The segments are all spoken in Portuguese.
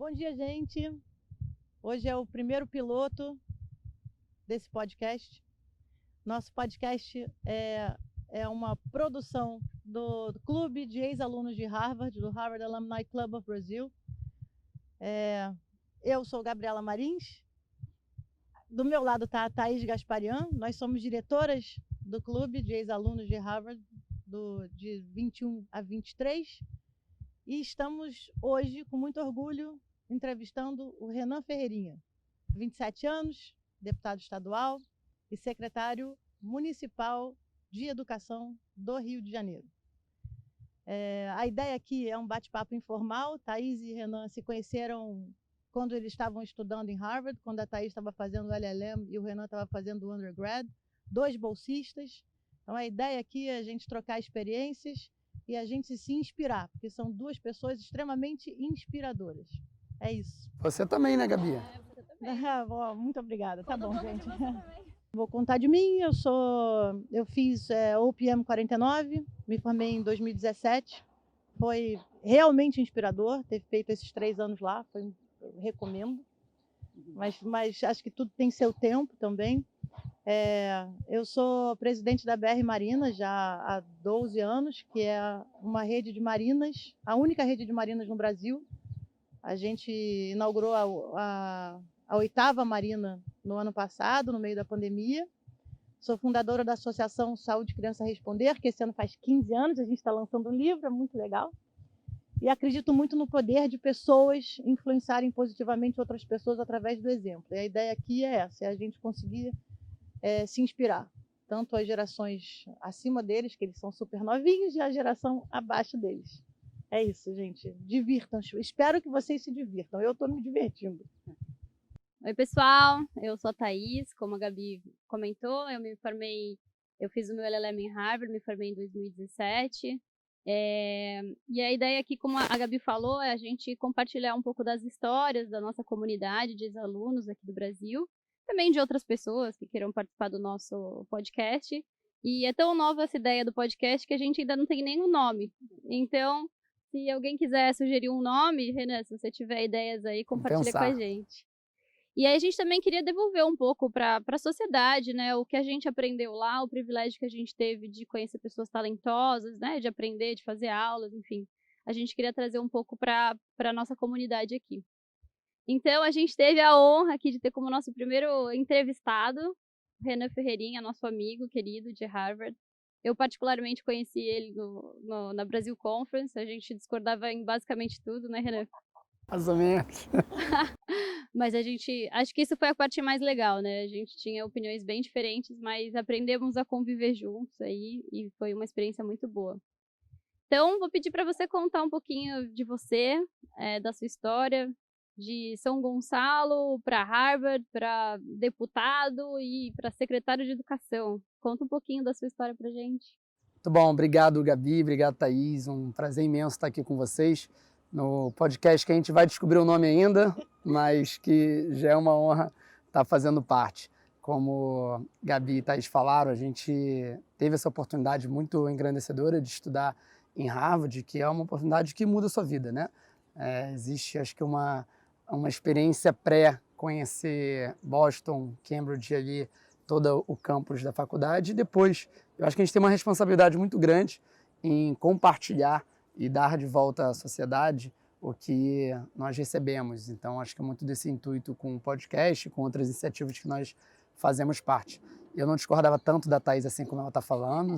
Bom dia, gente. Hoje é o primeiro piloto desse podcast. Nosso podcast é uma produção do Clube de Ex-Alunos de Harvard, do Harvard Alumni Club of Brazil. Eu sou Gabriela Marins. Do meu lado está a Thaís Gasparian. Nós somos diretoras do Clube de Ex-Alunos de Harvard de 21 a 23. E estamos hoje, com muito orgulho, entrevistando o Renan Ferreirinha, 27 anos, deputado estadual e secretário municipal de educação do Rio de Janeiro. A ideia aqui é um bate-papo informal. Thaís e Renan se conheceram quando eles estavam estudando em Harvard, quando a Thaís estava fazendo o LLM e o Renan estava fazendo o undergrad, 2 bolsistas. Então a ideia aqui é a gente trocar experiências e a gente se inspirar, porque são 2 pessoas extremamente inspiradoras. É isso. Você também, né, Gabi? Você também. Muito obrigada. Tá bom, gente. Vou contar de mim. Eu fiz OPM 49, me formei em 2017. Foi realmente inspirador ter feito esses 3 anos lá. Eu recomendo. Mas acho que tudo tem seu tempo também. Eu sou presidente da BR Marinas já há 12 anos, que é uma rede de marinas, a única rede de marinas no Brasil. A gente inaugurou a 8ª Marina no ano passado, no meio da pandemia. Sou fundadora da Associação Saúde Criança Responder, que esse ano faz 15 anos, a gente está lançando um livro, é muito legal. E acredito muito no poder de pessoas influenciarem positivamente outras pessoas através do exemplo. E a ideia aqui é essa, é a gente conseguir se inspirar, tanto as gerações acima deles, que eles são super novinhos, e a geração abaixo deles. É isso, gente. Divirtam-se. Espero que vocês se divirtam. Eu estou me divertindo. Oi, pessoal. Eu sou a Thaís, como a Gabi comentou. Eu fiz o meu LLM em Harvard, me formei em 2017. E a ideia aqui, como a Gabi falou, é a gente compartilhar um pouco das histórias da nossa comunidade de ex-alunos aqui do Brasil, também de outras pessoas que queiram participar do nosso podcast. E é tão nova essa ideia do podcast que a gente ainda não tem nenhum nome. Então, se alguém quiser sugerir um nome, Renan, se você tiver ideias aí, compartilha com a gente. E aí a gente também queria devolver um pouco para a sociedade, né, o que a gente aprendeu lá, o privilégio que a gente teve de conhecer pessoas talentosas, né, de aprender, de fazer aulas, enfim. A gente queria trazer um pouco para a nossa comunidade aqui. Então, a gente teve a honra aqui de ter como nosso primeiro entrevistado, Renan Ferreirinha, nosso amigo querido de Harvard. Eu particularmente conheci ele na Brasil Conference, a gente discordava em basicamente tudo, né, Renan? Mais ou menos. Mas acho que isso foi a parte mais legal, né? A gente tinha opiniões bem diferentes, mas aprendemos a conviver juntos aí e foi uma experiência muito boa. Então, vou pedir para você contar um pouquinho de você, da sua história, de São Gonçalo para Harvard, para deputado e para secretário de educação. Conta um pouquinho da sua história para gente. Muito bom, obrigado, Gabi, obrigado, Thaís. Um prazer imenso estar aqui com vocês no podcast que a gente vai descobrir o nome ainda, mas que já é uma honra estar fazendo parte. Como Gabi e Thaís falaram, a gente teve essa oportunidade muito engrandecedora de estudar em Harvard, que é uma oportunidade que muda a sua vida, né? Existe, acho que, uma experiência pré-conhecer Boston, Cambridge ali, todo o campus da faculdade, e depois eu acho que a gente tem uma responsabilidade muito grande em compartilhar e dar de volta à sociedade o que nós recebemos. Então, acho que é muito desse intuito com o podcast, com outras iniciativas que nós fazemos parte. Eu não discordava tanto da Thaís assim como ela está falando.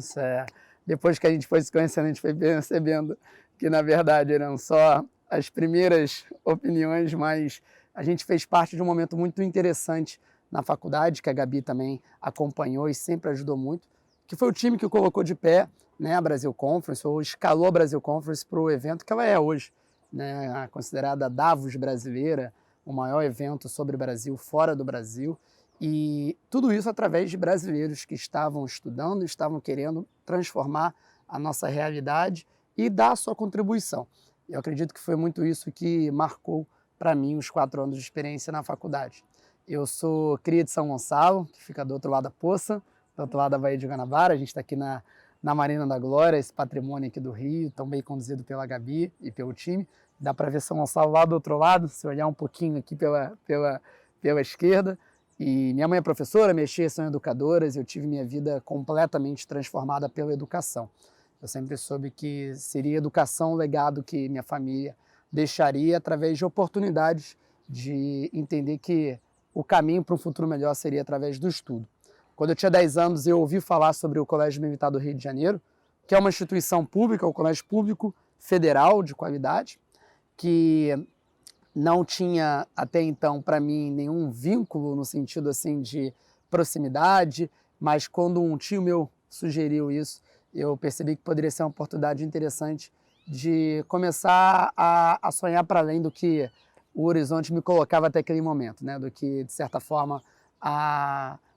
Depois que a gente foi se conhecendo, a gente foi percebendo que, na verdade, eram só as primeiras opiniões, mas a gente fez parte de um momento muito interessante na faculdade, que a Gabi também acompanhou e sempre ajudou muito, que foi o time que colocou de pé, né, a Brasil Conference, ou escalou a Brasil Conference para o evento que ela é hoje, né, considerada a Davos brasileira, o maior evento sobre o Brasil fora do Brasil, e tudo isso através de brasileiros que estavam estudando, estavam querendo transformar a nossa realidade e dar a sua contribuição. Eu acredito que foi muito isso que marcou para mim os 4 anos de experiência na faculdade. Eu sou cria de São Gonçalo, que fica do outro lado da Poça, do outro lado da Baía de Guanabara. A gente está aqui na na Marina da Glória, esse patrimônio aqui do Rio, tão bem conduzido pela Gabi e pelo time. Dá para ver São Gonçalo lá do outro lado, se olhar um pouquinho aqui pela esquerda. E minha mãe é professora, minhas tias são educadoras, eu tive minha vida completamente transformada pela educação. Eu sempre soube que seria educação o legado que minha família deixaria através de oportunidades de entender que o caminho para um futuro melhor seria através do estudo. Quando eu tinha 10 anos, eu ouvi falar sobre o Colégio Militar do Rio de Janeiro, que é uma instituição pública, um colégio público federal de qualidade, que não tinha até então para mim nenhum vínculo no sentido assim de proximidade, mas quando um tio meu sugeriu isso, eu percebi que poderia ser uma oportunidade interessante de começar a sonhar para além do que o horizonte me colocava até aquele momento, né? Do que, de certa forma,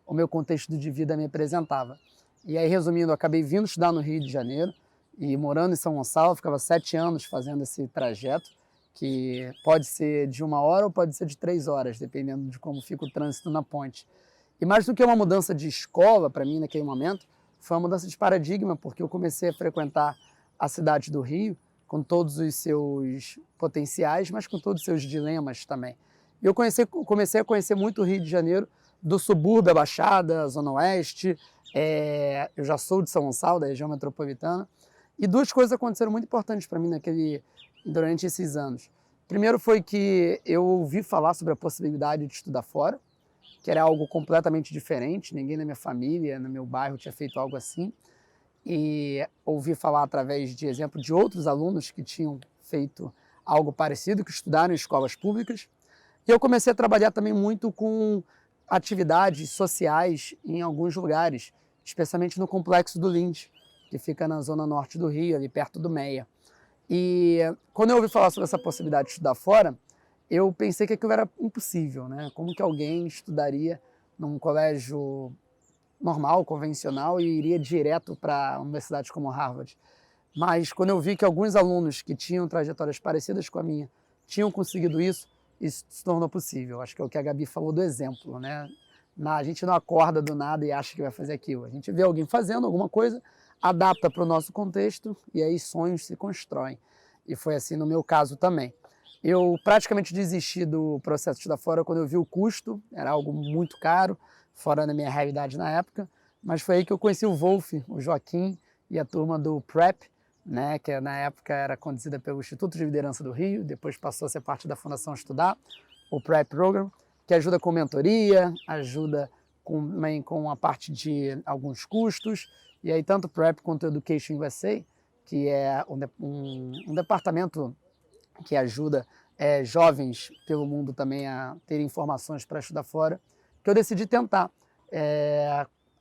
o meu contexto de vida me apresentava. E aí, resumindo, eu acabei vindo estudar no Rio de Janeiro e morando em São Gonçalo, ficava 7 anos fazendo esse trajeto, que pode ser de 1 hora ou pode ser de 3 horas, dependendo de como fica o trânsito na ponte. E mais do que uma mudança de escola para mim naquele momento, foi uma mudança de paradigma, porque eu comecei a frequentar a cidade do Rio com todos os seus potenciais, mas com todos os seus dilemas também. E eu comecei a conhecer muito o Rio de Janeiro, do subúrbio à Baixada, Zona Oeste. Eu já sou de São Gonçalo, da região metropolitana. E 2 coisas aconteceram muito importantes para mim durante esses anos. Primeiro foi que eu ouvi falar sobre a possibilidade de estudar fora, que era algo completamente diferente, ninguém na minha família, no meu bairro tinha feito algo assim. E ouvi falar através de exemplo de outros alunos que tinham feito algo parecido, que estudaram em escolas públicas. E eu comecei a trabalhar também muito com atividades sociais em alguns lugares, especialmente no Complexo do Lins, que fica na zona norte do Rio, ali perto do Meia. E quando eu ouvi falar sobre essa possibilidade de estudar fora, eu pensei que aquilo era impossível, né? Como que alguém estudaria num colégio normal, convencional, e iria direto para universidades como Harvard? Mas quando eu vi que alguns alunos que tinham trajetórias parecidas com a minha tinham conseguido isso se tornou possível. Acho que é o que a Gabi falou do exemplo, né? A gente não acorda do nada e acha que vai fazer aquilo. A gente vê alguém fazendo alguma coisa, adapta para o nosso contexto e aí sonhos se constroem. E foi assim no meu caso também. Eu praticamente desisti do processo de estudar fora quando eu vi o custo, era algo muito caro, fora da minha realidade na época, mas foi aí que eu conheci o Wolf, o Joaquim e a turma do PrEP, né, que na época era conduzida pelo Instituto de Liderança do Rio, depois passou a ser parte da Fundação Estudar, o PrEP Program, que ajuda com mentoria, ajuda também com a parte de alguns custos, e aí tanto o PrEP quanto o Education USA, que é um departamento que ajuda jovens pelo mundo também a terem informações para estudar fora, que eu decidi tentar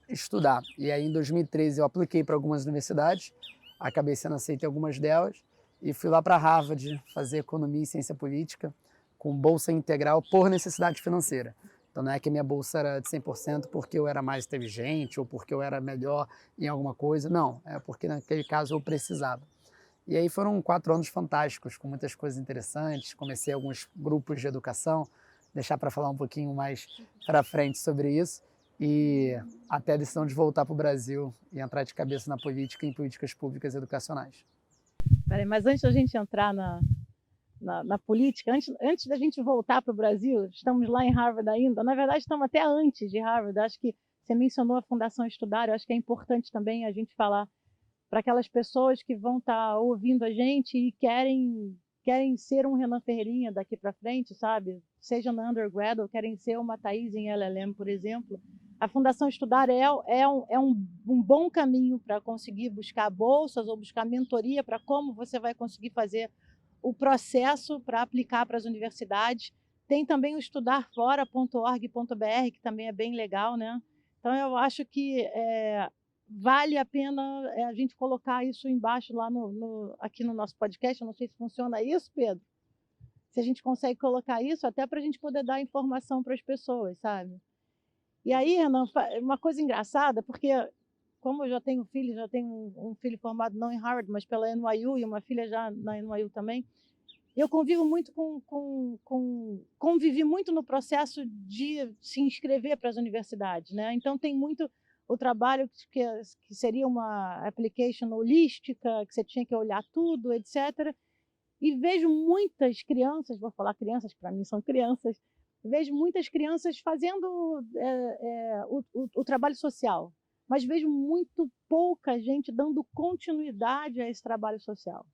estudar. E aí em 2013 eu apliquei para algumas universidades, acabei sendo aceito em algumas delas, e fui lá para Harvard fazer Economia e Ciência Política, com bolsa integral por necessidade financeira. Então não é que a minha bolsa era de 100% porque eu era mais inteligente ou porque eu era melhor em alguma coisa, não, é porque naquele caso eu precisava. E aí foram 4 anos fantásticos, com muitas coisas interessantes, comecei alguns grupos de educação, deixar para falar um pouquinho mais para frente sobre isso, e até a decisão de voltar para o Brasil e entrar de cabeça na política e em políticas públicas educacionais. Peraí, mas antes da gente entrar na política, antes da gente voltar para o Brasil, estamos lá em Harvard ainda, na verdade estamos até antes de Harvard, acho que você mencionou a Fundação Estudar, eu acho que é importante também a gente falar para aquelas pessoas que vão estar ouvindo a gente e querem ser um Renan Ferreirinha daqui para frente, sabe? Seja na undergrad ou querem ser uma Thaís em LLM, por exemplo. A Fundação Estudar é um bom caminho para conseguir buscar bolsas ou buscar mentoria para como você vai conseguir fazer o processo para aplicar para as universidades. Tem também o estudarfora.org.br, que também é bem legal, né? Então, eu acho que vale a pena a gente colocar isso embaixo lá aqui no nosso podcast. Eu não sei se funciona isso, Pedro. Se a gente consegue colocar isso até para a gente poder dar informação para as pessoas, sabe? E aí, Renan, uma coisa engraçada, porque como eu já tenho um filho formado não em Harvard, mas pela NYU, e uma filha já na NYU também, eu convivo muito convivi muito no processo de se inscrever para as universidades, né? Então tem muito o trabalho que seria uma application holística, que você tinha que olhar tudo, etc. E vejo muitas crianças, vou falar crianças, para mim são crianças, vejo muitas crianças fazendo o trabalho social, mas vejo muito pouca gente dando continuidade a esse trabalho social.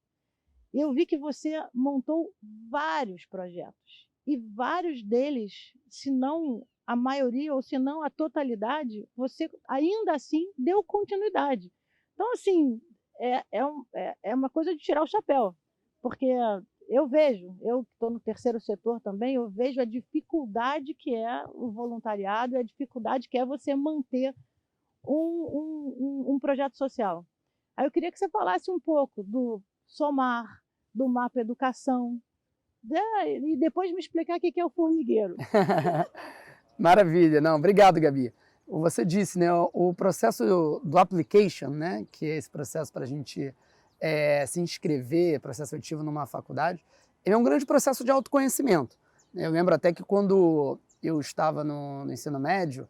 Eu vi que você montou vários projetos, e vários deles, se não a maioria, ou se não a totalidade, você ainda assim deu continuidade. Então, assim, é uma coisa de tirar o chapéu, porque eu que estou no terceiro setor também, eu vejo a dificuldade que é o voluntariado, e a dificuldade que é você manter um projeto social. Aí eu queria que você falasse um pouco do Somar, do Mapa Educação, e depois me explicar o que é o formigueiro. Maravilha, não, obrigado, Gabi. Você disse, né, o processo do application, né, que é esse processo para a gente se inscrever, processo seletivo numa faculdade, ele é um grande processo de autoconhecimento. Eu lembro até que quando eu estava no ensino médio,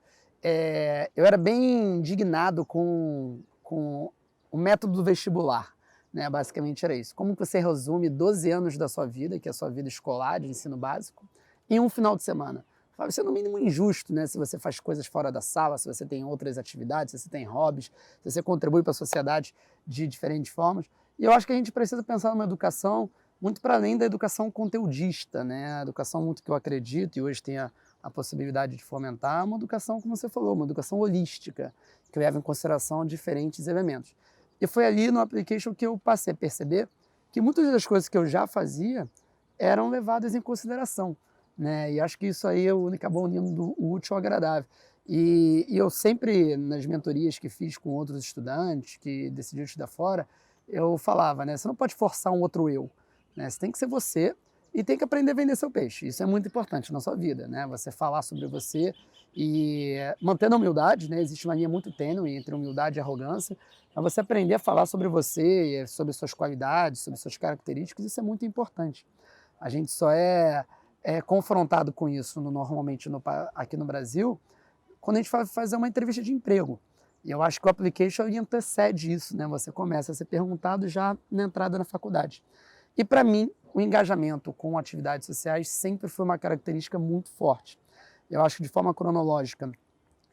eu era bem indignado com o método do vestibular, né? Basicamente era isso. Como que você resume 12 anos da sua vida, que é a sua vida escolar, de ensino básico, em um final de semana? Isso é no mínimo injusto, né? Se você faz coisas fora da sala, se você tem outras atividades, se você tem hobbies, se você contribui para a sociedade de diferentes formas. E eu acho que a gente precisa pensar numa educação muito para além da educação conteudista, né? A educação muito que eu acredito e hoje tem a possibilidade de fomentar, uma educação, como você falou, uma educação holística, que leva em consideração diferentes elementos. E foi ali no application que eu passei a perceber que muitas das coisas que eu já fazia eram levadas em consideração, né? E acho que isso aí acabou unindo o útil ao agradável. E eu sempre, nas mentorias que fiz com outros estudantes que decidiram estudar fora, eu falava, né? Você não pode forçar um outro eu, né? Você tem que ser você e tem que aprender a vender seu peixe. Isso é muito importante na sua vida, né? Você falar sobre você e mantendo a humildade, né? Existe uma linha muito tênue entre humildade e arrogância. Mas você aprender a falar sobre você, sobre suas qualidades, sobre suas características, isso é muito importante. A gente só é confrontado com isso normalmente aqui no Brasil quando a gente vai fazer uma entrevista de emprego. E eu acho que o application antecede isso, né? Você começa a ser perguntado já na entrada na faculdade. E para mim, o engajamento com atividades sociais sempre foi uma característica muito forte. Eu acho que de forma cronológica,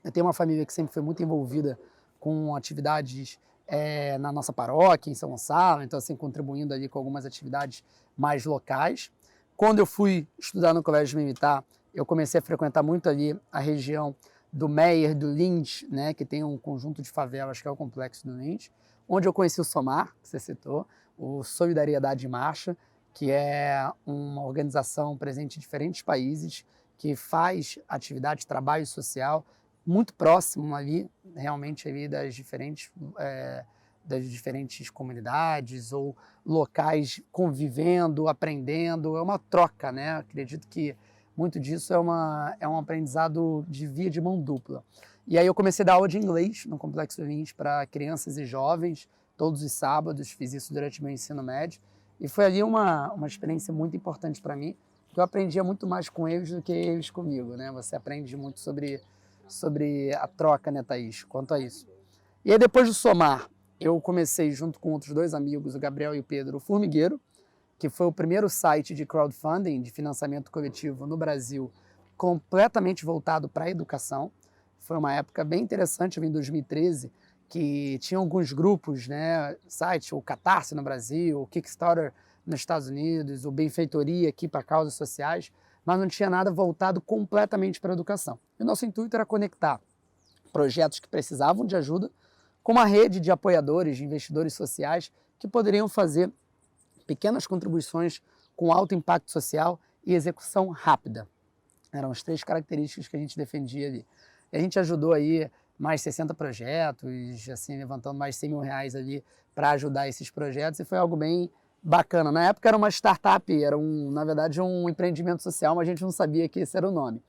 eu tenho uma família que sempre foi muito envolvida com atividades na nossa paróquia, em São Gonçalo, então assim, contribuindo ali com algumas atividades mais locais. Quando eu fui estudar no colégio militar, eu comecei a frequentar muito ali a região do Meier, do Lins, né, que tem um conjunto de favelas que é o Complexo do Lins, onde eu conheci o Somar, que você citou, o Solidariedade em Marcha, que é uma organização presente em diferentes países, que faz atividade, trabalho social, muito próximo ali, realmente ali das diferentes comunidades ou locais convivendo, aprendendo, é uma troca, né? Acredito que muito disso é um aprendizado de via de mão dupla. E aí eu comecei a dar aula de inglês no Complexo Lins para crianças e jovens, todos os sábados, fiz isso durante meu ensino médio, e foi ali uma experiência muito importante para mim, que eu aprendia muito mais com eles do que eles comigo, né? Você aprende muito sobre a troca, né, Thaís, quanto a isso. E aí depois de Somar, eu comecei junto com outros dois amigos, o Gabriel e o Pedro, o Formigueiro, que foi o primeiro site de crowdfunding, de financiamento coletivo no Brasil, completamente voltado para a educação. Foi uma época bem interessante, eu vim em 2013, que tinha alguns grupos, né, site, o Catarse no Brasil, o Kickstarter nos Estados Unidos, o Benfeitoria aqui para causas sociais, mas não tinha nada voltado completamente para a educação. E o nosso intuito era conectar projetos que precisavam de ajuda com uma rede de apoiadores, de investidores sociais que poderiam fazer pequenas contribuições com alto impacto social e execução rápida. Eram as 3 características que a gente defendia ali. E a gente ajudou aí mais 60 projetos, assim, levantando mais 100 mil reais ali para ajudar esses projetos, e foi algo bem bacana. Na época era uma startup, era na verdade um empreendimento social, mas a gente não sabia que esse era o nome.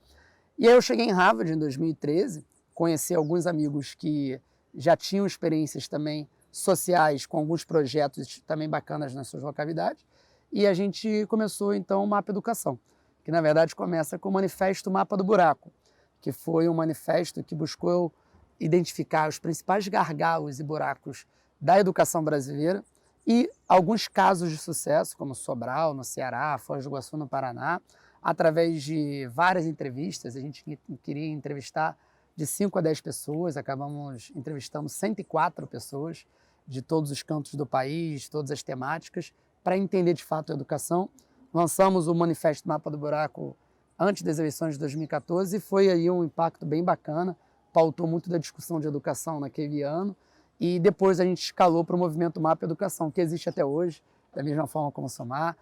E aí eu cheguei em Harvard em 2013, conheci alguns amigos que já tinham experiências também sociais com alguns projetos também bacanas nas suas localidades, e a gente começou então o Mapa Educação, que na verdade começa com o Manifesto Mapa do Buraco, que foi um manifesto que buscou identificar os principais gargalos e buracos da educação brasileira e alguns casos de sucesso, como Sobral, no Ceará, Foz do Iguaçu, no Paraná, através de várias entrevistas. A gente queria entrevistar de 5 a 10 pessoas, acabamos entrevistando 104 pessoas de todos os cantos do país, todas as temáticas, para entender de fato a educação. Lançamos o Manifesto Mapa do Buraco antes das eleições de 2014 e foi aí um impacto bem bacana, pautou muito da discussão de educação naquele ano. E depois a gente escalou para o movimento Mapa Educação, que existe até hoje, da mesma forma como o Somar.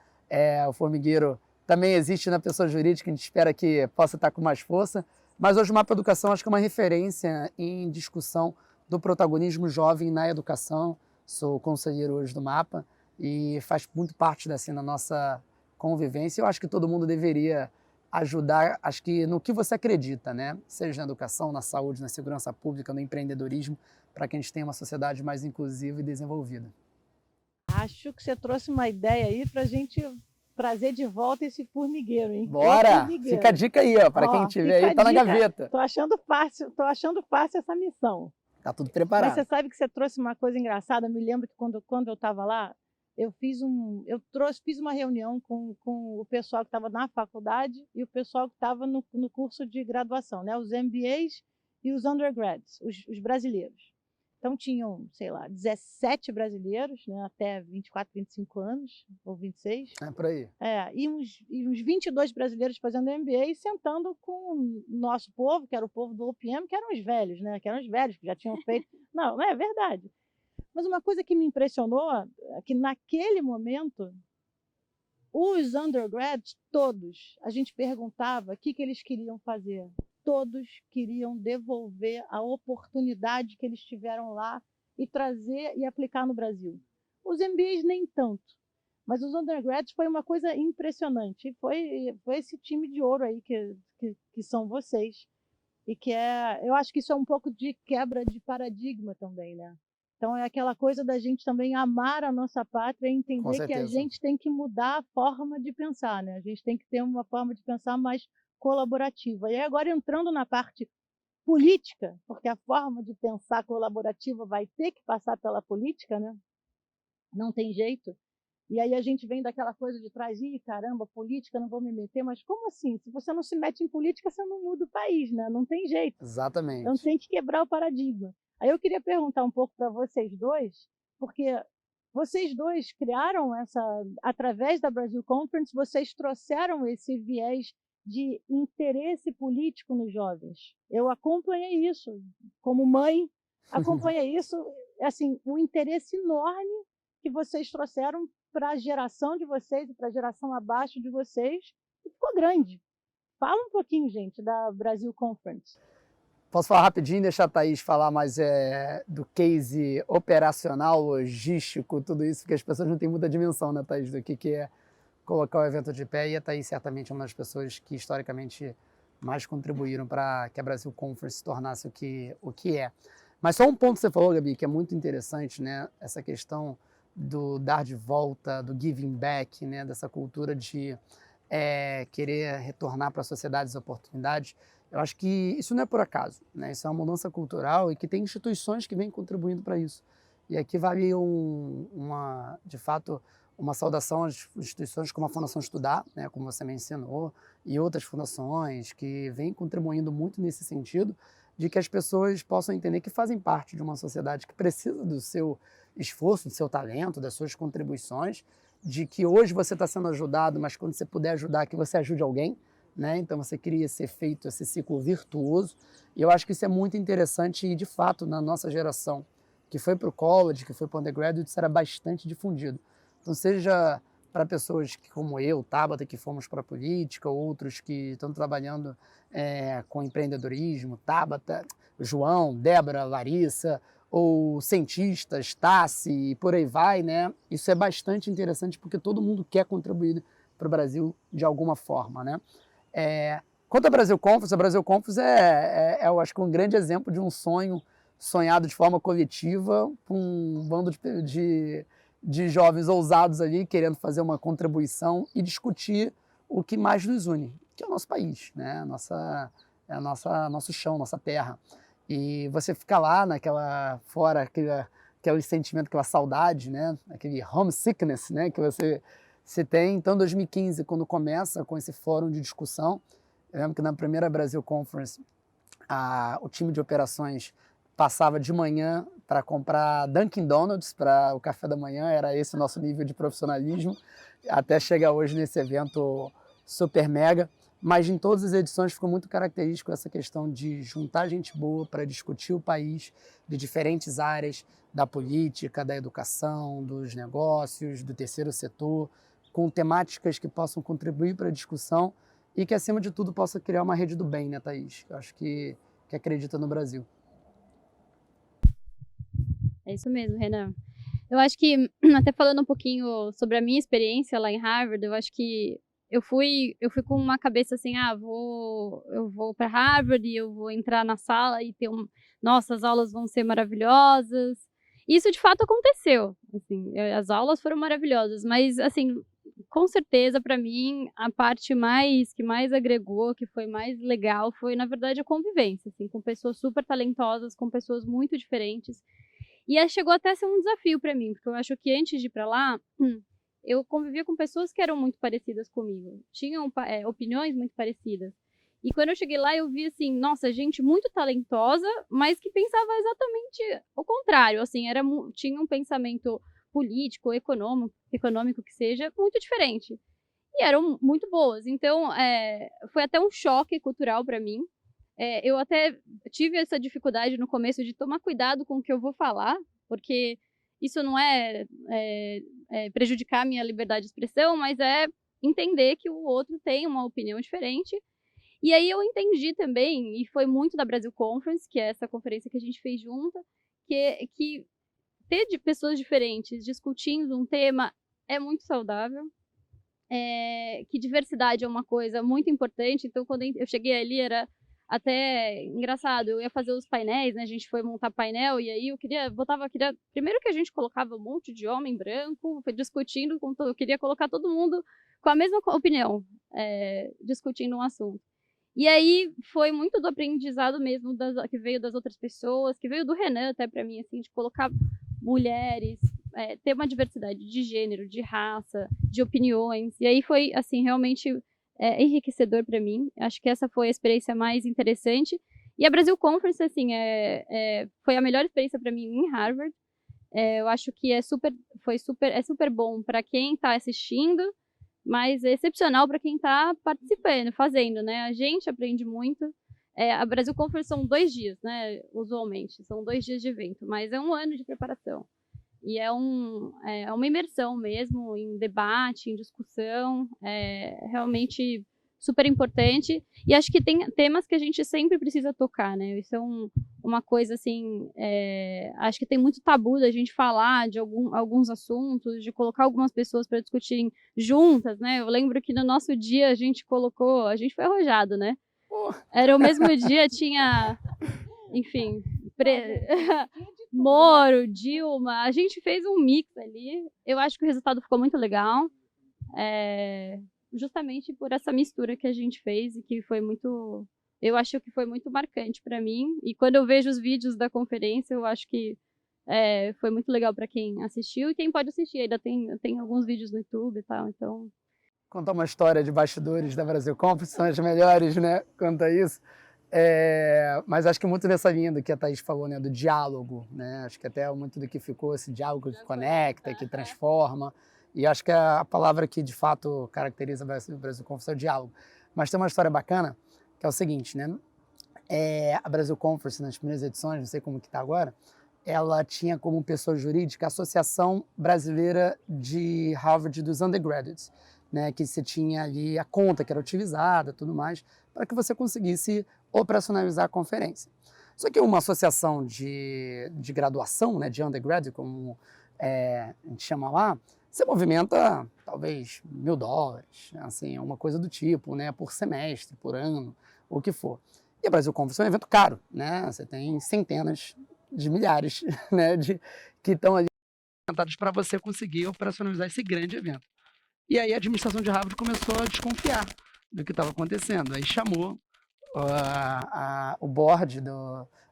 O Formigueiro também existe na pessoa jurídica, a gente espera que possa estar com mais força. Mas hoje o Mapa Educação acho que é uma referência em discussão do protagonismo jovem na educação. Sou conselheiro hoje do Mapa e faz muito parte da nossa convivência. Eu acho que todo mundo deveria ajudar, acho que no que você acredita, né? Seja na educação, na saúde, na segurança pública, no empreendedorismo, para que a gente tenha uma sociedade mais inclusiva e desenvolvida. Acho que você trouxe uma ideia aí para a gente trazer de volta esse formigueiro, hein? Bora! Formigueiro. Fica a dica aí, ó, para quem tiver aí, tá na gaveta. Tô achando fácil essa missão. Tá tudo preparado. Mas você sabe que você trouxe uma coisa engraçada. Eu me lembro que quando eu estava lá, eu fiz uma reunião com o pessoal que estava na faculdade e o pessoal que estava no curso de graduação, né? Os MBAs e os undergrads, os brasileiros. Então tinham, sei lá, 17 brasileiros, né, até 24, 25 anos, ou 26. É por aí. E uns 22 brasileiros fazendo MBA e sentando com o nosso povo, que era o povo do OPM, que eram os velhos, né? Que eram os velhos que já tinham feito. Não é verdade. Mas uma coisa que me impressionou é que naquele momento, os undergrads, todos, a gente perguntava o que eles queriam fazer. Todos queriam devolver a oportunidade que eles tiveram lá e trazer e aplicar no Brasil. Os MBAs nem tanto, mas os undergrads foi uma coisa impressionante. Foi esse time de ouro aí que são vocês. E eu acho que isso é um pouco de quebra de paradigma também, né? Então é aquela coisa da gente também amar a nossa pátria e entender que a gente tem que mudar a forma de pensar, né? A gente tem que ter uma forma de pensar mais colaborativa. E agora entrando na parte política, porque a forma de pensar colaborativa vai ter que passar pela política, né? Não tem jeito. E aí a gente vem daquela coisa de trás, caramba, política, não vou me meter, mas como assim? Se você não se mete em política, você não muda o país, né? Não tem jeito. Exatamente. Então tem que quebrar o paradigma. Aí eu queria perguntar um pouco para vocês dois, porque vocês dois criaram através da Brasil Conference, vocês trouxeram esse viés de interesse político nos jovens. Eu acompanhei isso, como mãe, acompanhei isso, assim, um interesse enorme que vocês trouxeram para a geração de vocês e para a geração abaixo de vocês, e ficou grande. Fala um pouquinho, gente, da Brasil Conference. Posso falar rapidinho, deixar a Thaís falar mais do case operacional, logístico, tudo isso, porque as pessoas não têm muita dimensão, né, Thaís, do que é colocar o evento de pé, e a Thaís certamente é uma das pessoas que historicamente mais contribuíram para que a Brasil Conference se tornasse o que é. Mas só um ponto que você falou, Gabi, que é muito interessante, né? Essa questão do dar de volta, do giving back, né? Dessa cultura de querer retornar para a sociedade as oportunidades. Eu acho que isso não é por acaso, né? Isso é uma mudança cultural e que tem instituições que vêm contribuindo para isso. E aqui vale de fato, uma saudação às instituições como a Fundação Estudar, né, como você mencionou, e outras fundações que vêm contribuindo muito nesse sentido, de que as pessoas possam entender que fazem parte de uma sociedade que precisa do seu esforço, do seu talento, das suas contribuições, de que hoje você está sendo ajudado, mas quando você puder ajudar, que você ajude alguém, né? Então você cria esse efeito, esse ciclo virtuoso, e eu acho que isso é muito interessante e, de fato, na nossa geração, que foi para o college, que foi para o undergraduate, isso era bastante difundido. Então, seja para pessoas como eu, Tabata, que fomos para a política, outros que estão trabalhando com empreendedorismo, Tabata, João, Débora, Larissa, ou cientistas, Tassi, e por aí vai, né? Isso é bastante interessante porque todo mundo quer contribuir para o Brasil de alguma forma, né? Quanto à Brasil Conference, a Brasil Conference eu acho que um grande exemplo de um sonho sonhado de forma coletiva, com um bando de jovens ousados ali, querendo fazer uma contribuição e discutir o que mais nos une, que é o nosso país, né? Nosso chão, nossa terra. E você fica lá naquela, fora aquele sentimento, aquela saudade, né? Aquele homesickness, né? Que você se tem. Então, 2015, quando começa com esse fórum de discussão, eu lembro que na primeira Brasil Conference, o time de operações passava de manhã para comprar Dunkin' Donuts para o café da manhã, era esse o nosso nível de profissionalismo, até chegar hoje nesse evento super mega. Mas em todas as edições ficou muito característico essa questão de juntar gente boa para discutir o país de diferentes áreas, da política, da educação, dos negócios, do terceiro setor, com temáticas que possam contribuir para a discussão e que, acima de tudo, possa criar uma rede do bem, né, Thaís? Eu acho que acredita no Brasil. É isso mesmo, Renan. Eu acho que, até falando um pouquinho sobre a minha experiência lá em Harvard, eu acho que eu fui com uma cabeça assim, eu vou para Harvard e eu vou entrar na sala e nossa, as aulas vão ser maravilhosas. Isso de fato aconteceu, assim, as aulas foram maravilhosas, mas assim, com certeza para mim a parte que mais agregou, que foi mais legal, foi na verdade a convivência, assim, com pessoas super talentosas, com pessoas muito diferentes. E aí chegou até a ser um desafio para mim, porque eu acho que antes de ir para lá, eu convivia com pessoas que eram muito parecidas comigo, tinham opiniões muito parecidas. E quando eu cheguei lá, eu vi assim, nossa, gente muito talentosa, mas que pensava exatamente o contrário, assim, tinha um pensamento político, econômico que seja, muito diferente. E eram muito boas. Então, foi até um choque cultural para mim. Eu até tive essa dificuldade no começo de tomar cuidado com o que eu vou falar, porque isso não é prejudicar a minha liberdade de expressão, mas é entender que o outro tem uma opinião diferente. E aí eu entendi também, e foi muito da Brasil Conference, que é essa conferência que a gente fez junta, que ter de pessoas diferentes discutindo um tema é muito saudável, que diversidade é uma coisa muito importante. Então, quando eu cheguei ali, era até engraçado, eu ia fazer os painéis, né? A gente foi montar painel e aí eu primeiro que a gente colocava um monte de homem branco, foi discutindo, eu queria colocar todo mundo com a mesma opinião, discutindo um assunto. E aí foi muito do aprendizado mesmo que veio das outras pessoas, que veio do Renan até para mim, assim, de colocar mulheres, ter uma diversidade de gênero, de raça, de opiniões. E aí foi, assim, realmente enriquecedor para mim. Acho que essa foi a experiência mais interessante. E a Brasil Conference, assim, foi a melhor experiência para mim em Harvard. Eu acho que é super bom para quem está assistindo, mas é excepcional para quem está participando, fazendo, né? A gente aprende muito. A Brasil Conference são 2 dias, né? Usualmente, são 2 dias de evento, mas é um ano de preparação. E é uma imersão mesmo em debate, em discussão, realmente super importante. E acho que tem temas que a gente sempre precisa tocar, né? Isso é uma coisa assim, acho que tem muito tabu da gente falar de alguns assuntos, de colocar algumas pessoas para discutirem juntas, né? Eu lembro que no nosso dia a gente foi arrojado, né? Era o mesmo dia, tinha, enfim, Moro, Dilma, a gente fez um mix ali. Eu acho que o resultado ficou muito legal, justamente por essa mistura que a gente fez e que eu acho que foi muito marcante para mim. E quando eu vejo os vídeos da conferência, eu acho que foi muito legal para quem assistiu e quem pode assistir. Ainda tem alguns vídeos no YouTube e tal, então... Contar uma história de bastidores da Brasil Conference, são as melhores, né, quanto a isso. Mas acho que muito nessa linha do que a Thaís falou, né, do diálogo, né? Acho que até muito do que ficou esse diálogo que conecta, que transforma. E acho que a palavra que de fato caracteriza o Brasil Conference é o diálogo. Mas tem uma história bacana, que é o seguinte, né? A Brasil Conference, nas primeiras edições, não sei como que está agora, ela tinha como pessoa jurídica a Associação Brasileira de Harvard dos Undergraduates, né? Que você tinha ali a conta que era utilizada, tudo mais, para que você conseguisse operacionalizar a conferência. Só que uma associação de graduação, né, de undergrad, como a gente chama lá, você movimenta talvez $1.000, assim, uma coisa do tipo, né, por semestre, por ano, o que for. E a Brasil Conference é um evento caro, né? Você tem centenas de milhares, né, que estão ali para você conseguir operacionalizar esse grande evento. E aí a administração de Harvard começou a desconfiar do que estava acontecendo. Aí chamou o board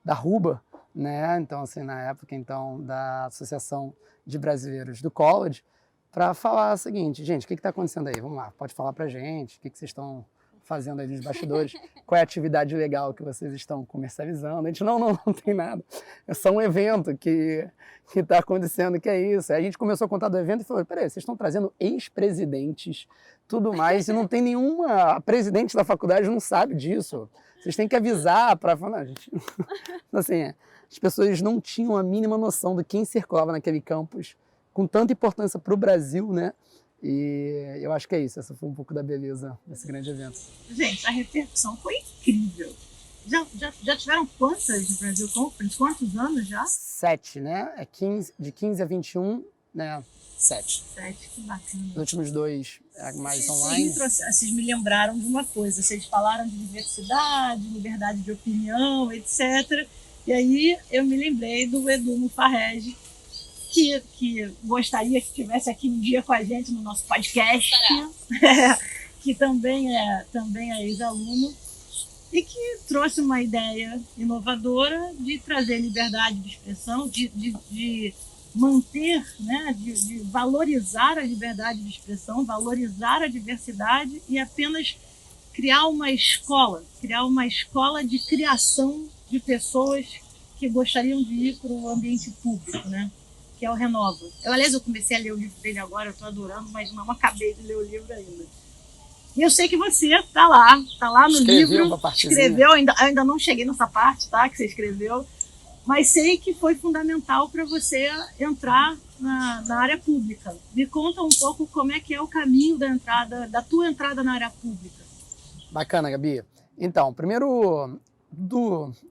da RUBA, né? Então, assim, na época, então, da Associação de Brasileiros do College, para falar o seguinte, gente, o que está acontecendo aí? Vamos lá, pode falar para a gente, o que vocês estão fazendo aí nos bastidores, qual é a atividade legal que vocês estão comercializando. A gente, não tem nada, é só um evento que está acontecendo, que é isso. Aí a gente começou a contar do evento e falou, peraí, vocês estão trazendo ex-presidentes, tudo mais, e não tem nenhuma, a presidente da faculdade não sabe disso, vocês têm que avisar para falar, não, gente, assim, as pessoas não tinham a mínima noção de quem circulava naquele campus, com tanta importância para o Brasil, né? E eu acho que é isso, essa foi um pouco da beleza desse grande evento. Gente, a repercussão foi incrível. Já tiveram quantas de Brasil Conference? Quantos anos já? 7, né? De 15 a 21, né? 7. 7, que bacana. Os últimos 2 mais online. Vocês me lembraram de uma coisa, vocês falaram de diversidade, liberdade de opinião, etc. E aí eu me lembrei do Edu Mufarrege, que gostaria que estivesse aqui um dia com a gente no nosso podcast, que também é ex-aluno, e que trouxe uma ideia inovadora de trazer liberdade de expressão, de manter, né, de valorizar a liberdade de expressão, valorizar a diversidade e apenas criar uma escola de criação de pessoas que gostariam de ir para o ambiente público, né? Que é o Renova. Aliás, eu comecei a ler o livro dele agora, eu estou adorando, mas não acabei de ler o livro ainda. E eu sei que você está lá no livro, escreveu, ainda não cheguei nessa parte, tá, que você escreveu, mas sei que foi fundamental para você entrar na área pública. Me conta um pouco como é que é o caminho da tua entrada na área pública. Bacana, Gabi. Então, primeiro,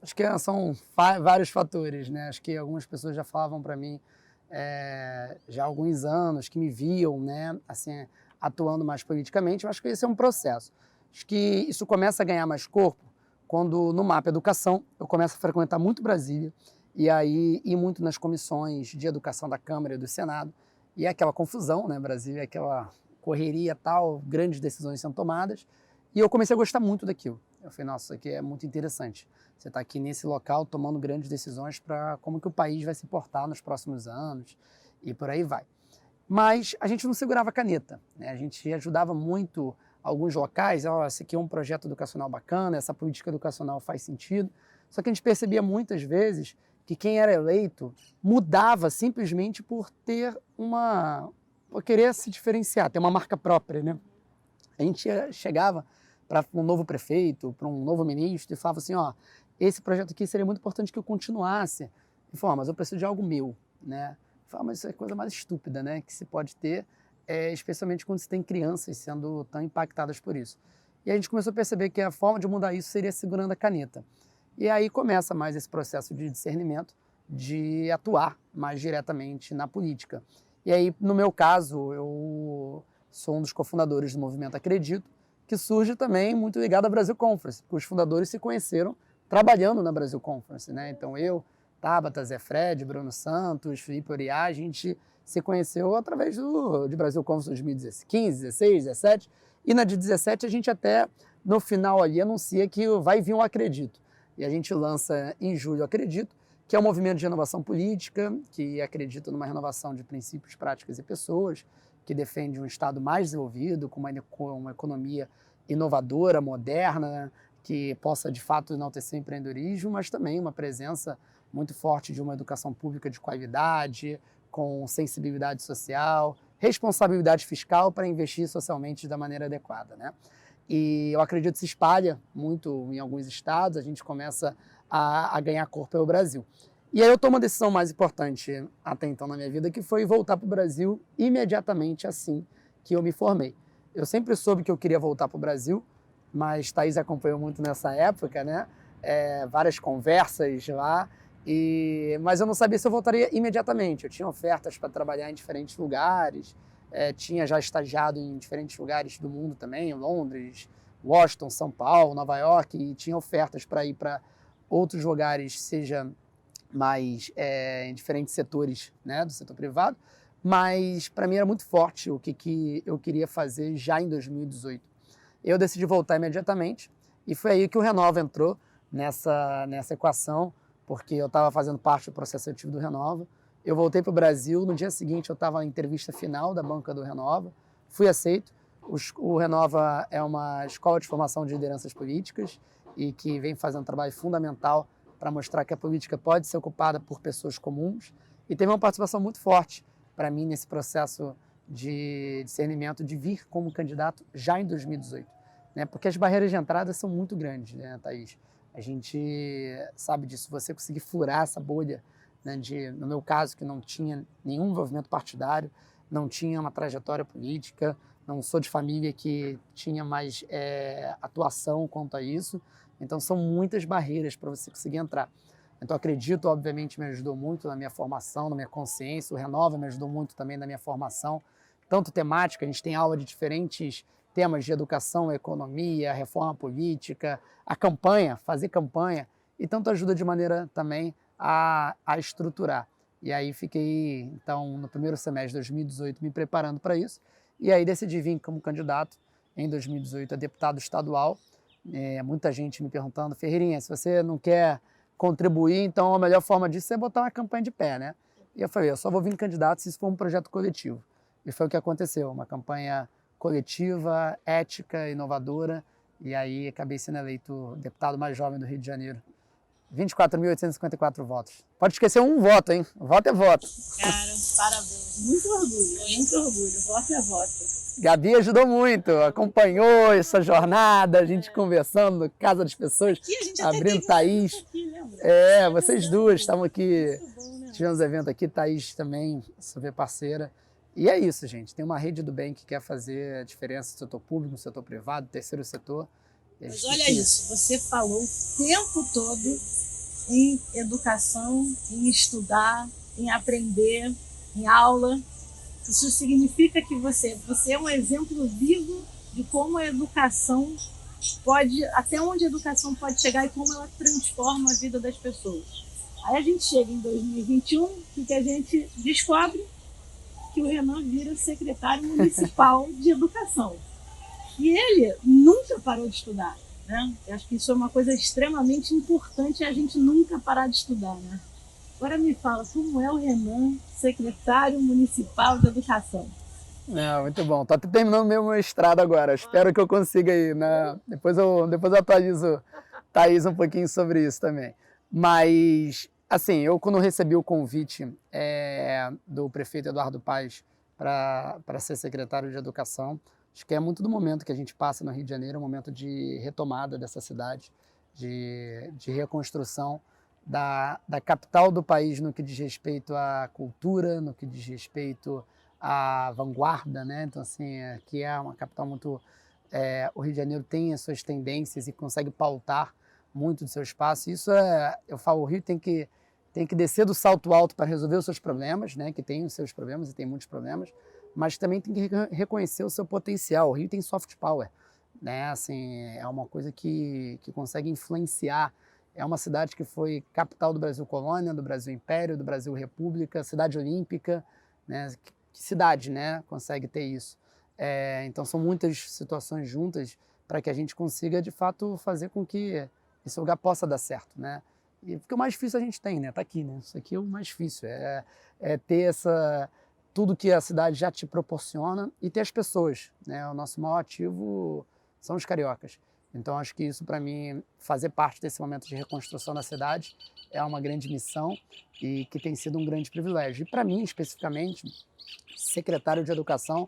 acho que são vários fatores, né? Acho que algumas pessoas já falavam para mim já há alguns anos, que me viam, né, assim, atuando mais politicamente. Eu acho que esse é um processo. Acho que isso começa a ganhar mais corpo quando, no MAP Educação, eu começo a frequentar muito Brasília e aí ir muito nas comissões de educação da Câmara e do Senado. E é aquela confusão, né? Brasília é aquela correria tal, grandes decisões sendo tomadas. E eu comecei a gostar muito daquilo. Eu falei, nossa, isso aqui é muito interessante. Você está aqui nesse local tomando grandes decisões para como que o país vai se portar nos próximos anos e por aí vai. Mas a gente não segurava a caneta, né? A gente ajudava muito alguns locais, esse aqui é um projeto educacional bacana, essa política educacional faz sentido. Só que a gente percebia muitas vezes que quem era eleito mudava simplesmente por por querer se diferenciar, ter uma marca própria, né? A gente chegava para um novo prefeito, para um novo ministro e falava assim, esse projeto aqui seria muito importante que eu continuasse. Ele falou, mas eu preciso de algo meu, né? Eu falei, mas isso é a coisa mais estúpida, né, que se pode ter, especialmente quando se tem crianças sendo tão impactadas por isso. E a gente começou a perceber que a forma de mudar isso seria segurando a caneta. E aí começa mais esse processo de discernimento, de atuar mais diretamente na política. E aí, no meu caso, eu sou um dos cofundadores do movimento Acredito, que surge também muito ligado à Brasil Conference, porque os fundadores se conheceram trabalhando na Brasil Conference, né? Então eu, Tabata, Zé Fred, Bruno Santos, Felipe Oriá, a gente se conheceu através de Brasil Conference 2015, 16, 17, e na de 17 a gente até, no final ali, anuncia que vai vir um Acredito. E a gente lança em julho o Acredito, que é um movimento de renovação política, que acredita numa renovação de princípios, práticas e pessoas, que defende um Estado mais desenvolvido, com uma economia inovadora, moderna, que possa, de fato, enaltecer o empreendedorismo, mas também uma presença muito forte de uma educação pública de qualidade, com sensibilidade social, responsabilidade fiscal para investir socialmente da maneira adequada, né? E eu acredito que se espalha muito em alguns estados, a gente começa a ganhar corpo pelo Brasil. E aí eu tomo uma decisão mais importante até então na minha vida, que foi voltar para o Brasil imediatamente assim que eu me formei. Eu sempre soube que eu queria voltar para o Brasil, mas Thaís acompanhou muito nessa época, né? Várias conversas lá, mas eu não sabia se eu voltaria imediatamente. Eu tinha ofertas para trabalhar em diferentes lugares, tinha já estagiado em diferentes lugares do mundo também, Londres, Washington, São Paulo, Nova York, e tinha ofertas para ir para outros lugares, seja mais em diferentes setores, né, do setor privado, mas para mim era muito forte o que eu queria fazer já em 2018. Eu decidi voltar imediatamente E foi aí que o Renova entrou nessa equação, porque eu estava fazendo parte do processo seletivo do Renova. Eu voltei para o Brasil, no dia seguinte eu estava na entrevista final da banca do Renova, fui aceito. O Renova é uma escola de formação de lideranças políticas e que vem fazendo um trabalho fundamental para mostrar que a política pode ser ocupada por pessoas comuns, e teve uma participação muito forte para mim nesse processo de discernimento de vir como candidato já em 2018, né? Porque as barreiras de entrada são muito grandes, né, Thaís? A gente sabe disso, você conseguir furar essa bolha, né, no meu caso, que não tinha nenhum envolvimento partidário, não tinha uma trajetória política, não sou de família que tinha mais atuação quanto a isso, então são muitas barreiras para você conseguir entrar. Então acredito, obviamente, me ajudou muito na minha formação, na minha consciência, o Renova me ajudou muito também na minha formação, tanto temática, a gente tem aula de diferentes temas de educação, economia, reforma política, a campanha, fazer campanha, e tanto ajuda de maneira também a estruturar. E aí fiquei, então, no primeiro semestre de 2018 me preparando para isso, e aí decidi vir como candidato em 2018 a deputado estadual. Muita gente me perguntando, Ferreirinha, se você não quer contribuir, então a melhor forma disso é botar uma campanha de pé, né? E eu falei, eu só vou vir candidato se isso for um projeto coletivo. E foi o que aconteceu, uma campanha coletiva, ética, inovadora, e aí acabei sendo eleito deputado mais jovem do Rio de Janeiro. 24.854 votos. Pode esquecer um voto, hein? Voto é voto. Cara, parabéns. Muito orgulho, muito orgulho. Voto é voto. Gabi ajudou muito, acompanhou essa jornada, a gente conversando, casa das pessoas, abrindo Thaís. Aqui, vocês duas estavam aqui, tivemos evento aqui, Thaís também, super parceira. E é isso, gente, tem uma rede do bem que quer fazer a diferença no setor público, no setor privado, terceiro setor. Mas olha isso, você falou o tempo todo em educação, em estudar, em aprender, em aula. Isso significa que você é um exemplo vivo de como a educação pode, até onde a educação pode chegar e como ela transforma a vida das pessoas. Aí a gente chega em 2021, que a gente descobre que o Renan vira secretário municipal de educação. E ele nunca parou de estudar, né? Eu acho que isso é uma coisa extremamente importante, a gente nunca parar de estudar, né? Agora me fala, como é o Renan, secretário municipal de educação? Muito bom. Estou terminando meu mestrado agora. Espero que eu consiga ir, né? Depois eu atualizo Thaís um pouquinho sobre isso também. Mas, assim, eu quando recebi o convite do prefeito Eduardo Paes para ser secretário de Educação, acho que é muito do momento que a gente passa no Rio de Janeiro, um momento de retomada dessa cidade, de reconstrução da capital do país no que diz respeito à cultura, no que diz respeito à vanguarda, né? Então, assim, aqui é uma capital muito... o Rio de Janeiro tem as suas tendências e consegue pautar muito do seu espaço. Isso eu falo, o Rio tem que descer do salto alto para resolver os seus problemas, né? Que tem os seus problemas e tem muitos problemas, mas também tem que reconhecer o seu potencial. O Rio tem soft power, né? Assim, é uma coisa que consegue influenciar. É uma cidade que foi capital do Brasil Colônia, do Brasil Império, do Brasil República, cidade olímpica, né? Que cidade, né, consegue ter isso? Então são muitas situações juntas para que a gente consiga, de fato, fazer com que esse lugar possa dar certo, né? E porque o mais difícil a gente tem, né? Tá aqui, né? Isso aqui é o mais difícil, é ter tudo que a cidade já te proporciona e ter as pessoas, né? O nosso maior ativo são os cariocas. Então, acho que isso, para mim, fazer parte desse momento de reconstrução da cidade é uma grande missão e que tem sido um grande privilégio. E, para mim, especificamente, secretário de Educação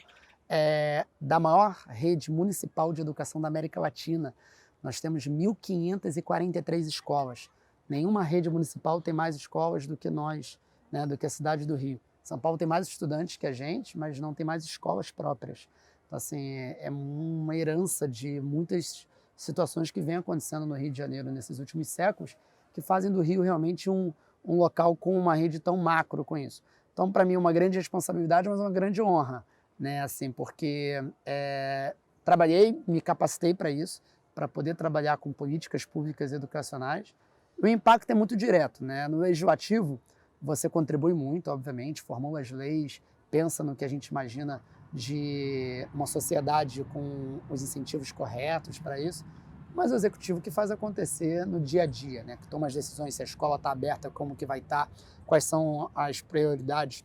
da maior rede municipal de educação da América Latina. Nós temos 1.543 escolas. Nenhuma rede municipal tem mais escolas do que nós, né, do que a cidade do Rio. São Paulo tem mais estudantes que a gente, mas não tem mais escolas próprias. Então, assim, é uma herança de muitas situações que vem acontecendo no Rio de Janeiro nesses últimos séculos, que fazem do Rio realmente um local com uma rede tão macro com isso. Então, para mim, é uma grande responsabilidade, mas uma grande honra, né? Assim, porque trabalhei, me capacitei para isso, para poder trabalhar com políticas públicas educacionais. O impacto é muito direto, né? No legislativo, você contribui muito, obviamente, formula as leis, pensa no que a gente imagina de uma sociedade com os incentivos corretos para isso, mas o executivo que faz acontecer no dia a dia, né? Que toma as decisões, se a escola está aberta, como que vai estar, quais são as prioridades,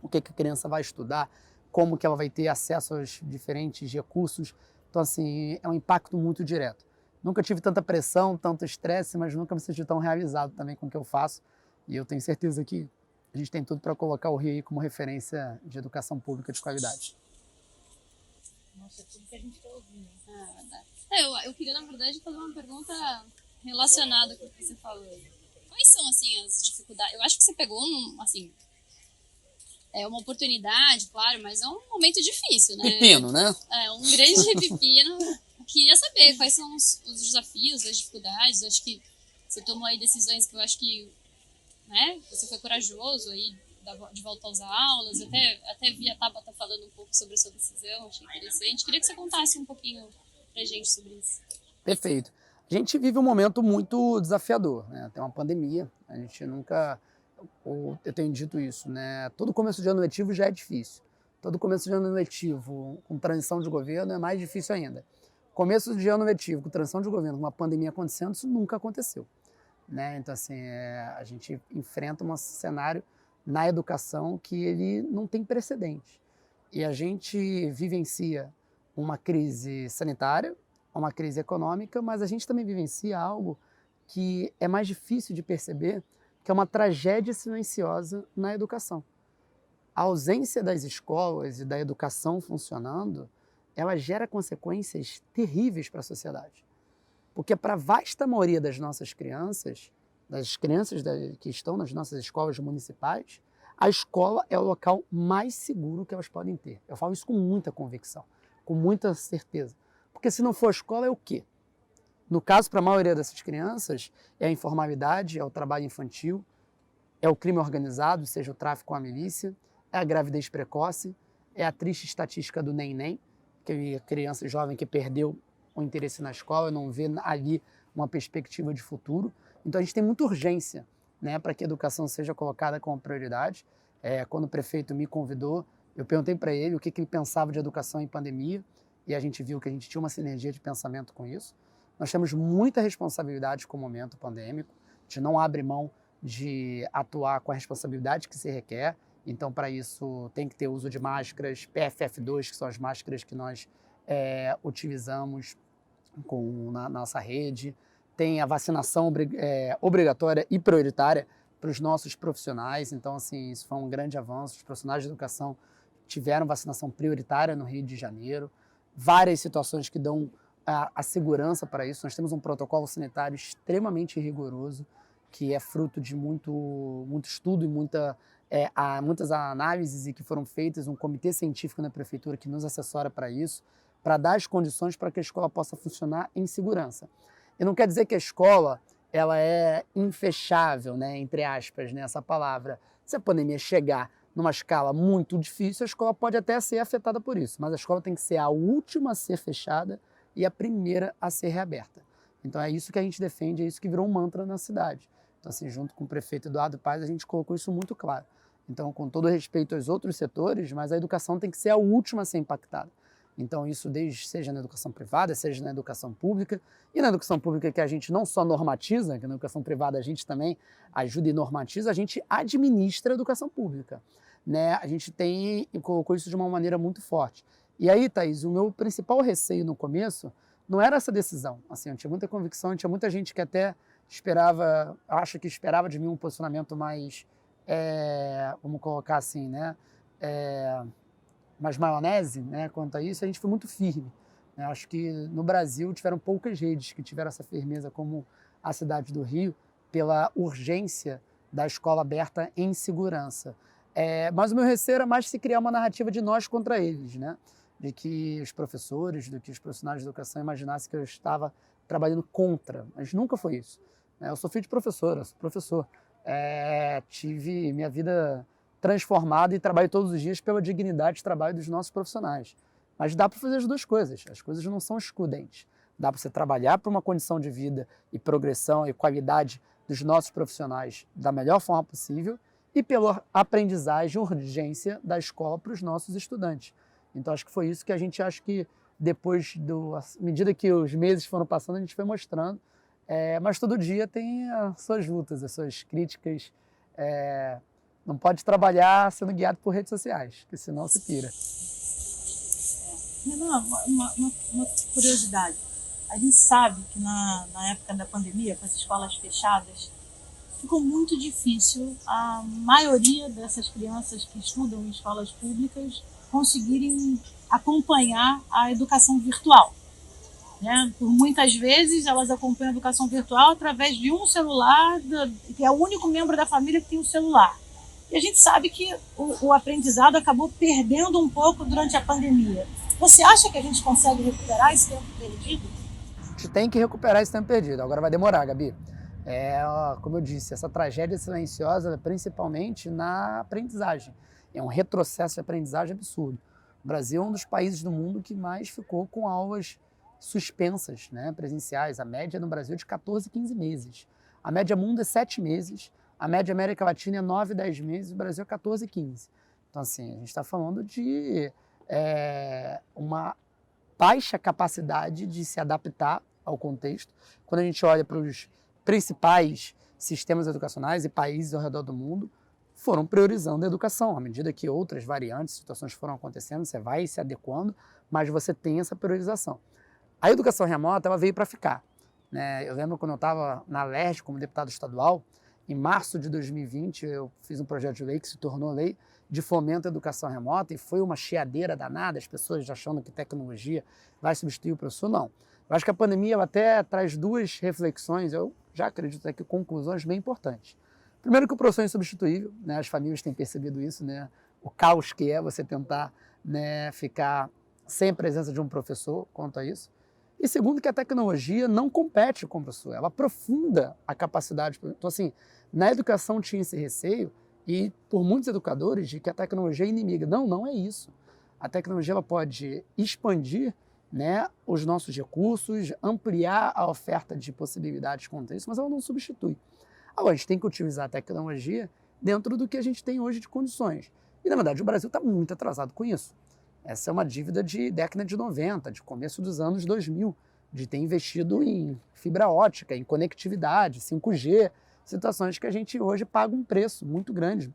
o que a criança vai estudar, como que ela vai ter acesso aos diferentes recursos. Então, assim, é um impacto muito direto. Nunca tive tanta pressão, tanto estresse, mas nunca me senti tão realizado também com o que eu faço. E eu tenho certeza que a gente tem tudo para colocar o Rio aí como referência de educação pública de qualidade. Nossa, é tudo que a gente está ouvindo. Eu queria, na verdade, fazer uma pergunta relacionada com o que você falou. Quais são, assim, as dificuldades? Eu acho que você pegou, assim, é uma oportunidade, claro, mas é um momento difícil, né? Pepino, né? É um grande pepino. Queria saber quais são os desafios, as dificuldades. Eu acho que você tomou aí decisões que eu acho que, né, você foi corajoso aí de volta às aulas. Eu até vi a Tabata falando um pouco sobre a sua decisão, achei interessante. Queria que você contasse um pouquinho pra gente sobre isso. Perfeito. A gente vive um momento muito desafiador, né? Tem uma pandemia, a gente nunca... Eu tenho dito isso, né? Todo começo de ano letivo já é difícil. Todo começo de ano letivo com transição de governo é mais difícil ainda. Começo de ano letivo com transição de governo, com uma pandemia acontecendo, isso nunca aconteceu, né? Então, assim, a gente enfrenta um cenário na educação que ele não tem precedente. E a gente vivencia uma crise sanitária, uma crise econômica, mas a gente também vivencia algo que é mais difícil de perceber, que é uma tragédia silenciosa na educação. A ausência das escolas e da educação funcionando, ela gera consequências terríveis para a sociedade. Porque para a vasta maioria das nossas crianças, das crianças que estão nas nossas escolas municipais, a escola é o local mais seguro que elas podem ter. Eu falo isso com muita convicção, com muita certeza. Porque se não for a escola, é o quê? No caso, para a maioria dessas crianças, é a informalidade, é o trabalho infantil, é o crime organizado, seja o tráfico com a milícia, é a gravidez precoce, é a triste estatística do nem-nem, que é a criança jovem que perdeu o interesse na escola e não vê ali uma perspectiva de futuro. Então a gente tem muita urgência, né, para que a educação seja colocada como prioridade. Quando o prefeito me convidou, eu perguntei para ele o que ele pensava de educação em pandemia e a gente viu que a gente tinha uma sinergia de pensamento com isso. Nós temos muita responsabilidade com o momento pandêmico, a gente não abre mão de atuar com a responsabilidade que se requer. Então, para isso, tem que ter uso de máscaras, PFF2, que são as máscaras que nós utilizamos na nossa rede. Tem a vacinação obrigatória e prioritária para os nossos profissionais. Então, assim, isso foi um grande avanço. Os profissionais de educação tiveram vacinação prioritária no Rio de Janeiro. Várias situações que dão a segurança para isso. Nós temos um protocolo sanitário extremamente rigoroso, que é fruto de muito estudo e muitas análises e que foram feitas, um comitê científico na prefeitura que nos assessora para isso, para dar as condições para que a escola possa funcionar em segurança. E não quer dizer que a escola ela é infechável, né, entre aspas, né, essa palavra. Se a pandemia chegar numa escala muito difícil, a escola pode até ser afetada por isso, mas a escola tem que ser a última a ser fechada e a primeira a ser reaberta. Então é isso que a gente defende, é isso que virou um mantra na cidade. Então, assim, junto com o prefeito Eduardo Paes, a gente colocou isso muito claro. Então, com todo respeito aos outros setores, mas a educação tem que ser a última a ser impactada. Então, isso seja na educação privada, seja na educação pública. E na educação pública que a gente não só normatiza, que na educação privada a gente também ajuda e normatiza, a gente administra a educação pública, né? A gente colocou isso de uma maneira muito forte. E aí, Thaís, o meu principal receio no começo não era essa decisão. Assim, eu tinha muita convicção, tinha muita gente que até esperava de mim um posicionamento mais, vamos colocar assim, né, mais maionese, né, quanto a isso. A gente foi muito firme, né? Acho que no Brasil tiveram poucas redes que tiveram essa firmeza como a cidade do Rio, pela urgência da escola aberta em segurança. Mas o meu receio era mais se criar uma narrativa de nós contra eles, né? De que os professores, de que os profissionais de educação imaginassem que eu estava trabalhando contra, mas nunca foi isso. Eu sou filho de professor, eu sou professor. Tive minha vida transformada e trabalho todos os dias pela dignidade de trabalho dos nossos profissionais. Mas dá para fazer as duas coisas, as coisas não são excludentes. Dá para você trabalhar para uma condição de vida e progressão e qualidade dos nossos profissionais da melhor forma possível e pela aprendizagem e urgência da escola para os nossos estudantes. Então, acho que foi isso que a gente à medida que os meses foram passando, a gente foi mostrando. Mas todo dia tem as suas lutas, as suas críticas. Não pode trabalhar sendo guiado por redes sociais, porque senão se pira. Renan, uma curiosidade. A gente sabe que na época da pandemia, com as escolas fechadas, ficou muito difícil a maioria dessas crianças que estudam em escolas públicas conseguirem acompanhar a educação virtual. Né? Por muitas vezes elas acompanham a educação virtual através de um celular, que é o único membro da família que tem um celular. E a gente sabe que o aprendizado acabou perdendo um pouco durante a pandemia. Você acha que a gente consegue recuperar esse tempo perdido? A gente tem que recuperar esse tempo perdido. Agora vai demorar, Gabi. Como eu disse, essa tragédia silenciosa, principalmente na aprendizagem. É um retrocesso de aprendizagem absurdo. O Brasil é um dos países do mundo que mais ficou com aulas suspensas, né, presenciais. A média no Brasil é de 14, 15 meses. A média mundo é 7 meses. A média América Latina é 9, 10 meses. O Brasil é 14, 15. Então, assim, a gente está falando de uma baixa capacidade de se adaptar ao contexto. Quando a gente olha para os principais sistemas educacionais e países ao redor do mundo, foram priorizando a educação. À medida que outras variantes, situações foram acontecendo, você vai se adequando, mas você tem essa priorização. A educação remota, ela veio para ficar. Né? Eu lembro quando eu estava na LERJ como deputado estadual, em março de 2020, eu fiz um projeto de lei que se tornou lei de fomento à educação remota, e foi uma chiadeira danada, as pessoas achando que tecnologia vai substituir o professor. Não. Eu acho que a pandemia ela até traz duas reflexões, eu já acredito até que conclusões bem importantes. Primeiro, que o professor é insubstituível, né? As famílias têm percebido isso, né? O caos que é você tentar, né, ficar sem a presença de um professor quanto a isso. E segundo, que a tecnologia não compete com o professor, ela aprofunda a capacidade. Então, assim, na educação tinha esse receio, e por muitos educadores, de que a tecnologia é inimiga. Não, não é isso. A tecnologia ela pode expandir, né, os nossos recursos, ampliar a oferta de possibilidades quanto a isso, mas ela não substitui. Agora, a gente tem que utilizar a tecnologia dentro do que a gente tem hoje de condições. E, na verdade, o Brasil está muito atrasado com isso. Essa é uma dívida de década de 90, de começo dos anos 2000, de ter investido em fibra ótica, em conectividade, 5G, situações que a gente hoje paga um preço muito grande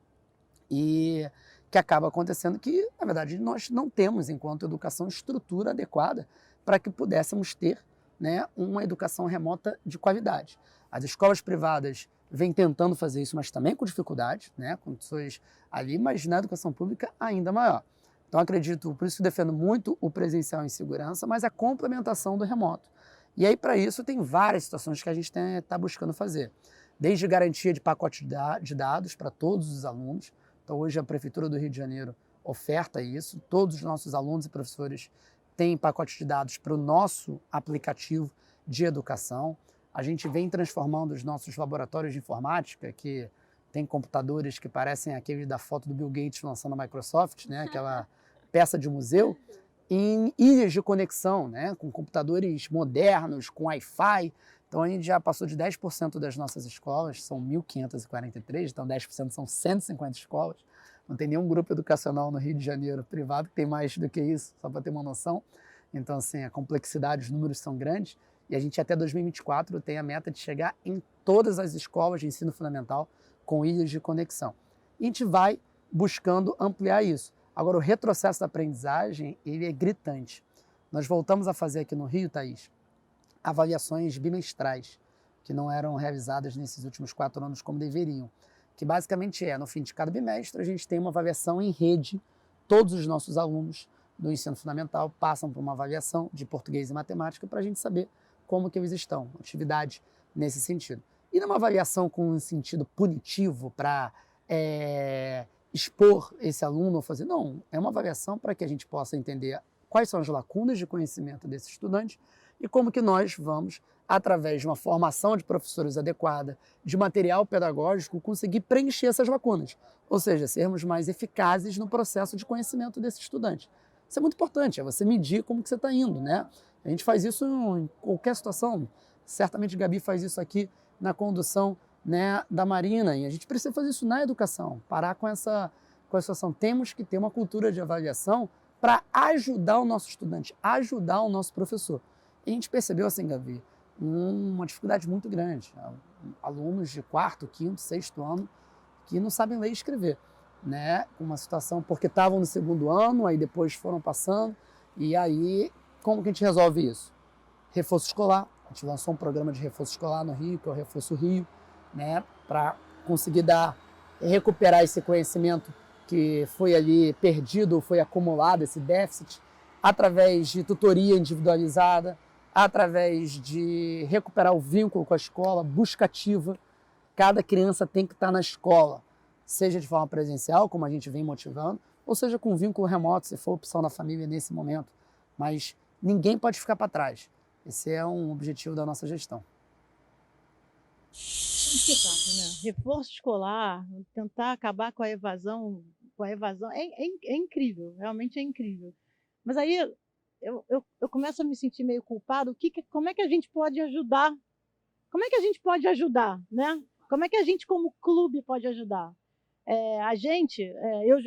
e que acaba acontecendo que, na verdade, nós não temos, enquanto educação, estrutura adequada para que pudéssemos ter, né, uma educação remota de qualidade. As escolas privadas vêm tentando fazer isso, mas também com dificuldade, né, condições ali, mas na educação pública ainda maior. Então, acredito, por isso que defendo muito o presencial em segurança, mas a complementação do remoto. E aí, para isso, tem várias situações que a gente está buscando fazer. Desde garantia de pacote de dados para todos os alunos. Então, hoje a Prefeitura do Rio de Janeiro oferta isso. Todos os nossos alunos e professores têm pacote de dados para o nosso aplicativo de educação. A gente vem transformando os nossos laboratórios de informática, que tem computadores que parecem aquele da foto do Bill Gates lançando a Microsoft, né? Aquela peça de museu, em ilhas de conexão, né? Com computadores modernos, com Wi-Fi. Então, a gente já passou de 10% das nossas escolas, são 1.543, então 10% são 150 escolas. Não tem nenhum grupo educacional no Rio de Janeiro privado que tem mais do que isso, só para ter uma noção. Então, assim, a complexidade, os números são grandes. E a gente, até 2024, tem a meta de chegar em todas as escolas de ensino fundamental com ilhas de conexão. E a gente vai buscando ampliar isso. Agora, o retrocesso da aprendizagem, ele é gritante. Nós voltamos a fazer aqui no Rio, Thaís, avaliações bimestrais, que não eram realizadas nesses últimos 4 anos como deveriam. Que basicamente no fim de cada bimestre, a gente tem uma avaliação em rede. Todos os nossos alunos do ensino fundamental passam por uma avaliação de português e matemática para a gente saber como que eles estão, atividade nesse sentido. E numa avaliação com um sentido punitivo para expor esse aluno ou fazer, não, é uma avaliação para que a gente possa entender quais são as lacunas de conhecimento desse estudante e como que nós vamos, através de uma formação de professores adequada, de material pedagógico, conseguir preencher essas lacunas. Ou seja, sermos mais eficazes no processo de conhecimento desse estudante. Isso é muito importante, é você medir como que você está indo, né? A gente faz isso em qualquer situação. Certamente a Gabi faz isso aqui na condução, né, da Marina, e a gente precisa fazer isso na educação, parar com essa situação. Temos que ter uma cultura de avaliação para ajudar o nosso estudante, ajudar o nosso professor. E a gente percebeu, assim, Gabi, uma dificuldade muito grande. Alunos de 4º, 5º, 6º ano que não sabem ler e escrever, né? Uma situação porque estavam no 2º ano, aí depois foram passando, e aí como que a gente resolve isso? Reforço escolar. A gente lançou um programa de reforço escolar no Rio, que é o Reforço Rio, né? Para conseguir recuperar esse conhecimento que foi ali perdido, foi acumulado, esse déficit, através de tutoria individualizada, através de recuperar o vínculo com a escola, busca ativa. Cada criança tem que estar na escola, seja de forma presencial, como a gente vem motivando, ou seja com vínculo remoto, se for opção da família nesse momento. Mas ninguém pode ficar para trás. Esse é um objetivo da nossa gestão. Reforço escolar, tentar acabar com a evasão, é incrível, realmente é incrível. Mas aí eu começo a me sentir meio culpado. Como é que a gente pode ajudar? Como é que a gente pode ajudar, né? Como é que a gente, como clube, pode ajudar?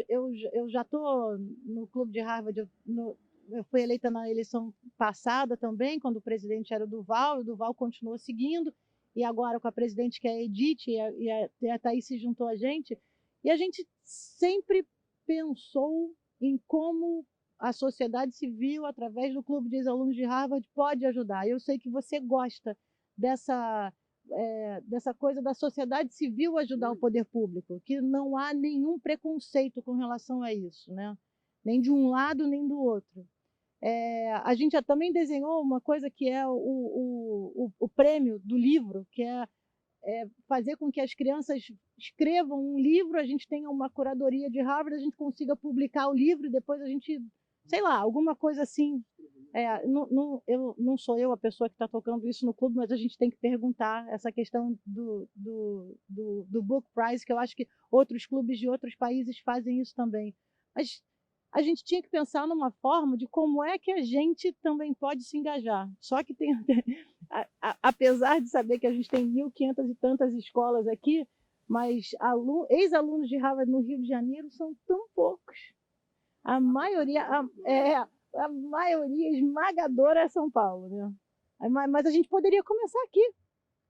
Eu já estou no clube de Harvard, eu fui eleita na eleição passada também, quando o presidente era o Duval continuou seguindo, e agora com a presidente que é a Edith, e a Thaís se juntou a gente, e a gente sempre pensou em como a sociedade civil, através do Clube de Ex-Alunos de Harvard, pode ajudar. Eu sei que você gosta dessa coisa da sociedade civil ajudar o poder público, que não há nenhum preconceito com relação a isso, né? Nem de um lado, nem do outro. A gente já também desenhou uma coisa que é o prêmio do livro, que é fazer com que as crianças escrevam um livro, a gente tenha uma curadoria de Harvard, a gente consiga publicar o livro e depois a gente, sei lá, alguma coisa assim. Não sou eu a pessoa que está tocando isso no clube, mas a gente tem que perguntar essa questão do Book Prize, que eu acho que outros clubes de outros países fazem isso também. Mas a gente tinha que pensar numa forma de como é que a gente também pode se engajar. Só que apesar de saber que a gente tem 1.500 e tantas escolas aqui, mas ex-alunos de Harvard no Rio de Janeiro são tão poucos. A maioria esmagadora é São Paulo, né? Mas a gente poderia começar aqui.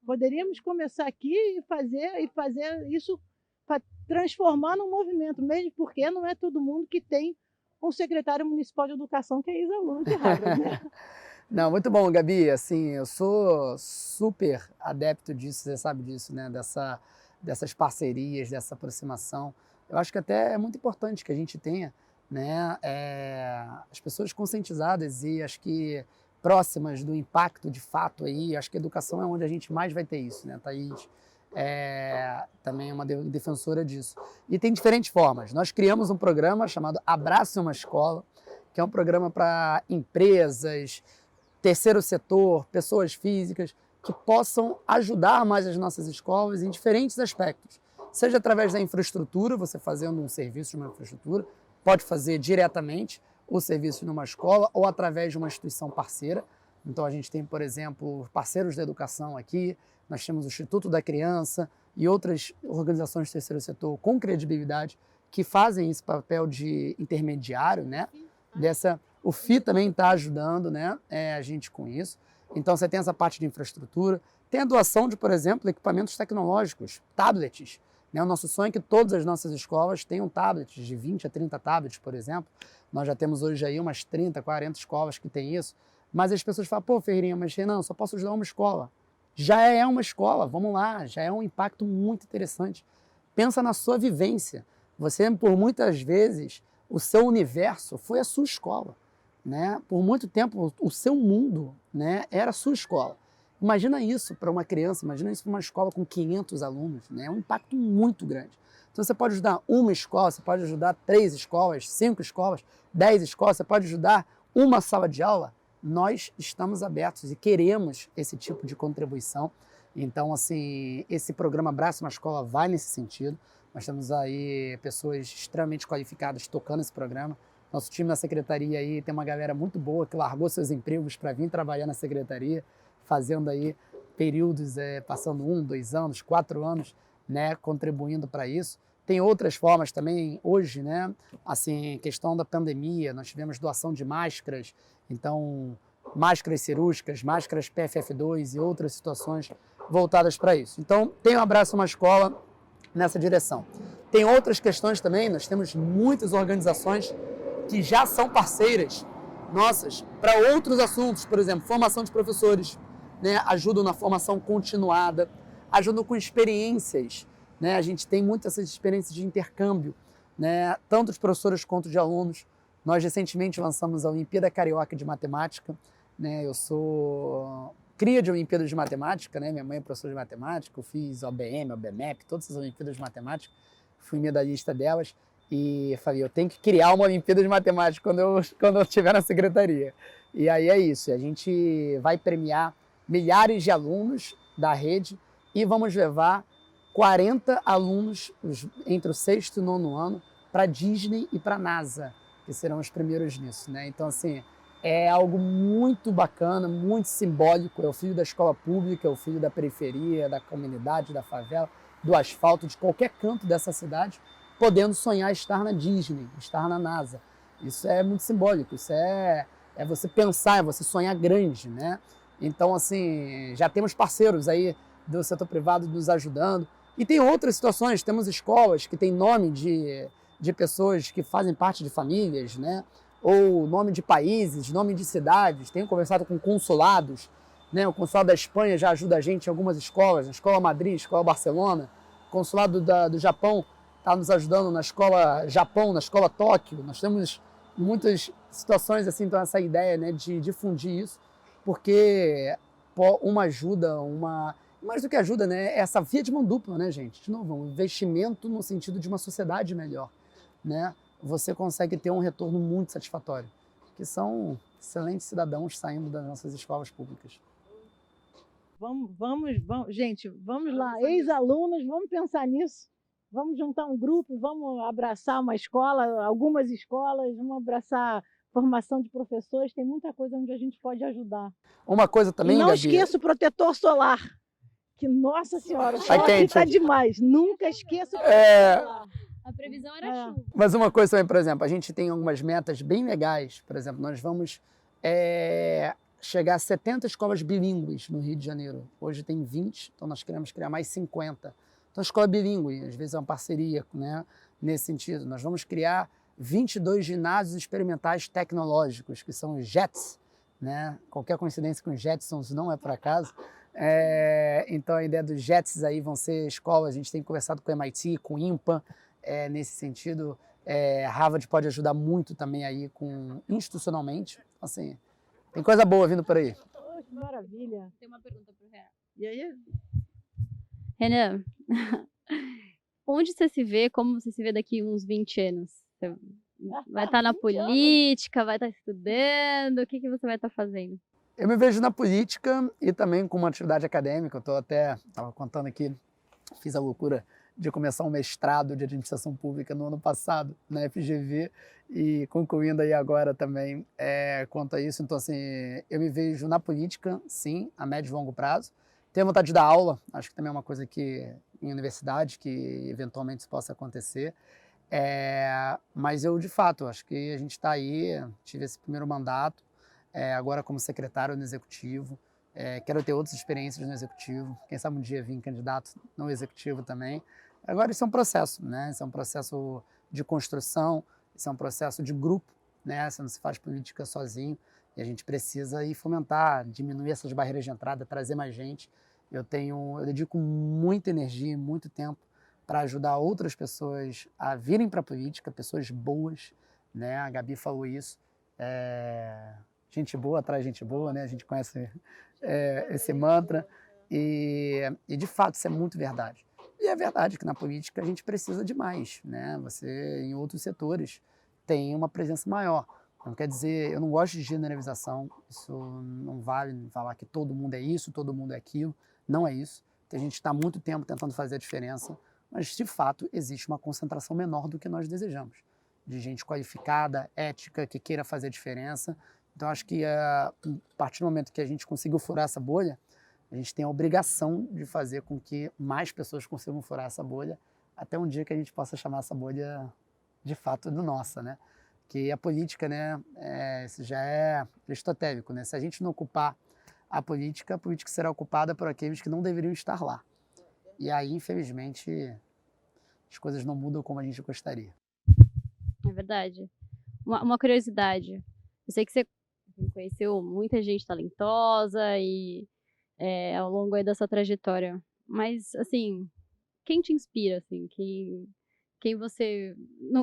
Poderíamos começar aqui e fazer isso, transformar num movimento, mesmo porque não é todo mundo que tem um secretário municipal de educação que é ex-aluno de Harvard, né? Não, muito bom, Gabi. Assim, eu sou super adepto disso, você sabe disso, né? Dessas parcerias, dessa aproximação. Eu acho que até é muito importante que a gente tenha, né, as pessoas conscientizadas e acho que próximas do impacto de fato aí. Acho que a educação é onde a gente mais vai ter isso, né, Thaís? Também é uma defensora disso. E tem diferentes formas. Nós criamos um programa chamado Abrace uma Escola, que é um programa para empresas, terceiro setor, pessoas físicas, que possam ajudar mais as nossas escolas em diferentes aspectos. Seja através da infraestrutura, você fazendo um serviço de uma infraestrutura, pode fazer diretamente o serviço numa escola ou através de uma instituição parceira. Então a gente tem, por exemplo, parceiros da educação aqui, nós temos o Instituto da Criança e outras organizações do terceiro setor com credibilidade que fazem esse papel de intermediário, né? O FI também está ajudando, né, a gente com isso. Então você tem essa parte de infraestrutura, tem a doação de, por exemplo, equipamentos tecnológicos, tablets. Né? O nosso sonho é que todas as nossas escolas tenham tablets, de 20 a 30 tablets, por exemplo. Nós já temos hoje aí umas 30, 40 escolas que têm isso. Mas as pessoas falam, pô, Ferreirinha, mas Renan, só posso ajudar uma escola. Já é uma escola, vamos lá, já é um impacto muito interessante. Pensa na sua vivência. Você, por muitas vezes, o seu universo foi a sua escola. Né? Por muito tempo, o seu mundo, né, era a sua escola. Imagina isso para uma criança, imagina isso para uma escola com 500 alunos. Né? É um impacto muito grande. Então você pode ajudar uma escola, você pode ajudar 3 escolas, 5 escolas, 10 escolas, você pode ajudar uma sala de aula. Nós estamos abertos e queremos esse tipo de contribuição. Então, assim, esse programa Abrace uma Escola vai nesse sentido. Nós temos aí pessoas extremamente qualificadas tocando esse programa. Nosso time na secretaria aí tem uma galera muito boa que largou seus empregos para vir trabalhar na secretaria, fazendo aí períodos, passando 1, 2 anos, 4 anos, né, contribuindo para isso. Tem outras formas também hoje, né? Assim, questão da pandemia, nós tivemos doação de máscaras, então máscaras cirúrgicas, máscaras PFF2 e outras situações voltadas para isso. Então, tem o Abraça uma Escola nessa direção. Tem outras questões também, nós temos muitas organizações que já são parceiras nossas para outros assuntos, por exemplo, formação de professores, né? Ajudam na formação continuada, ajudam com experiências, né? A gente tem muitas essas experiências de intercâmbio, né? Tanto de professores quanto de alunos. Nós recentemente lançamos a Olimpíada Carioca de Matemática, né? Eu sou cria de Olimpíadas de Matemática, né? Minha mãe é professora de matemática, eu fiz OBM, OBMEP, todas essas Olimpíadas de Matemática, fui medalhista delas e falei, eu tenho que criar uma Olimpíada de Matemática quando eu estiver na secretaria. E aí é isso, a gente vai premiar milhares de alunos da rede e vamos levar 40 alunos entre o 6º e o 9º ano para Disney e para a NASA, que serão os primeiros nisso, né? Então, assim, é algo muito bacana, muito simbólico. É o filho da escola pública, é o filho da periferia, da comunidade, da favela, do asfalto, de qualquer canto dessa cidade, podendo sonhar estar na Disney, estar na NASA. Isso é muito simbólico, isso é você pensar, é você sonhar grande, né? Então, assim, já temos parceiros aí do setor privado nos ajudando. E tem outras situações, temos escolas que têm nome de pessoas que fazem parte de famílias, né? Ou nome de países, nome de cidades. Tenho conversado com consulados, né? O consulado da Espanha já ajuda a gente em algumas escolas, na Escola Madrid, Escola Barcelona. O consulado do Japão está nos ajudando na Escola Japão, na Escola Tóquio. Nós temos muitas situações assim, então essa ideia, né, de difundir isso, porque uma ajuda, mais do que ajuda, né, é essa via de mão dupla, né, gente? De novo, um investimento no sentido de uma sociedade melhor, né? Você consegue ter um retorno muito satisfatório, que são excelentes cidadãos saindo das nossas escolas públicas. Vamos, gente, vamos lá, ex-alunos, vamos pensar nisso. Vamos juntar um grupo, vamos abraçar uma escola, algumas escolas, vamos abraçar formação de professores, tem muita coisa onde a gente pode ajudar. Uma coisa também, e não Gabi, esqueça o protetor solar, que, nossa senhora, o sol aqui quente. está demais. Nunca esqueça o protetor solar. A previsão era chuva. Mas uma coisa também, por exemplo, a gente tem algumas metas bem legais. Por exemplo, nós vamos chegar a 70 escolas bilíngues no Rio de Janeiro. Hoje tem 20, então nós queremos criar mais 50. Então, a escola bilíngue, às vezes é uma parceria, né, nesse sentido. Nós vamos criar 22 ginásios experimentais tecnológicos, que são os JETs, né? Qualquer coincidência com os Jetsons não é por acaso. Então, a ideia dos JETs aí vão ser escolas, a gente tem conversado com o MIT, com o IMPA, nesse sentido. Harvard pode ajudar muito também aí institucionalmente. Assim, tem coisa boa vindo por aí. Oh, que maravilha. Tem uma pergunta para o Renan. E aí? Renan, onde você se vê, como você se vê daqui uns 20 anos? Você vai estar na política, vai estar estudando, o que você vai estar fazendo? Eu me vejo na política e também com uma atividade acadêmica. Eu estava contando aqui, fiz a loucura de começar um mestrado de administração pública no ano passado, na FGV, e concluindo aí agora também quanto a isso. Então, assim, eu me vejo na política, sim, a médio e longo prazo. Tenho vontade de dar aula, acho que também é uma coisa que em universidade, que eventualmente isso possa acontecer. Mas eu, de fato, acho que a gente está aí, tive esse primeiro mandato, agora como secretário no Executivo, quero ter outras experiências no Executivo, quem sabe um dia vir candidato no Executivo também. Agora isso é um processo, né? Isso é um processo de construção, isso é um processo de grupo, né? Você não se faz política sozinho. E a gente precisa ir fomentar, diminuir essas barreiras de entrada, trazer mais gente. Eu dedico muita energia e muito tempo para ajudar outras pessoas a virem para a política, pessoas boas, né? A Gabi falou isso. Gente boa atrai gente boa, né? A gente conhece esse mantra. E de fato isso é muito verdade. E é verdade que na política a gente precisa de mais, né? Você, em outros setores, tem uma presença maior. Não quer dizer, eu não gosto de generalização, isso não vale falar que todo mundo é isso, todo mundo é aquilo, não é isso. A gente está há muito tempo tentando fazer a diferença, mas de fato existe uma concentração menor do que nós desejamos, de gente qualificada, ética, que queira fazer a diferença. Então acho que a partir do momento que a gente conseguiu furar essa bolha, a gente tem a obrigação de fazer com que mais pessoas consigam furar essa bolha, até um dia que a gente possa chamar essa bolha de fato do nossa, né? Que a política, né, isso já é aristotélico, né? Se a gente não ocupar a política será ocupada por aqueles que não deveriam estar lá. E aí, infelizmente, as coisas não mudam como a gente gostaria. É verdade. Uma curiosidade. Eu sei que você conheceu muita gente talentosa e ao longo aí da sua trajetória. Mas, assim, quem te inspira, assim? Quem você...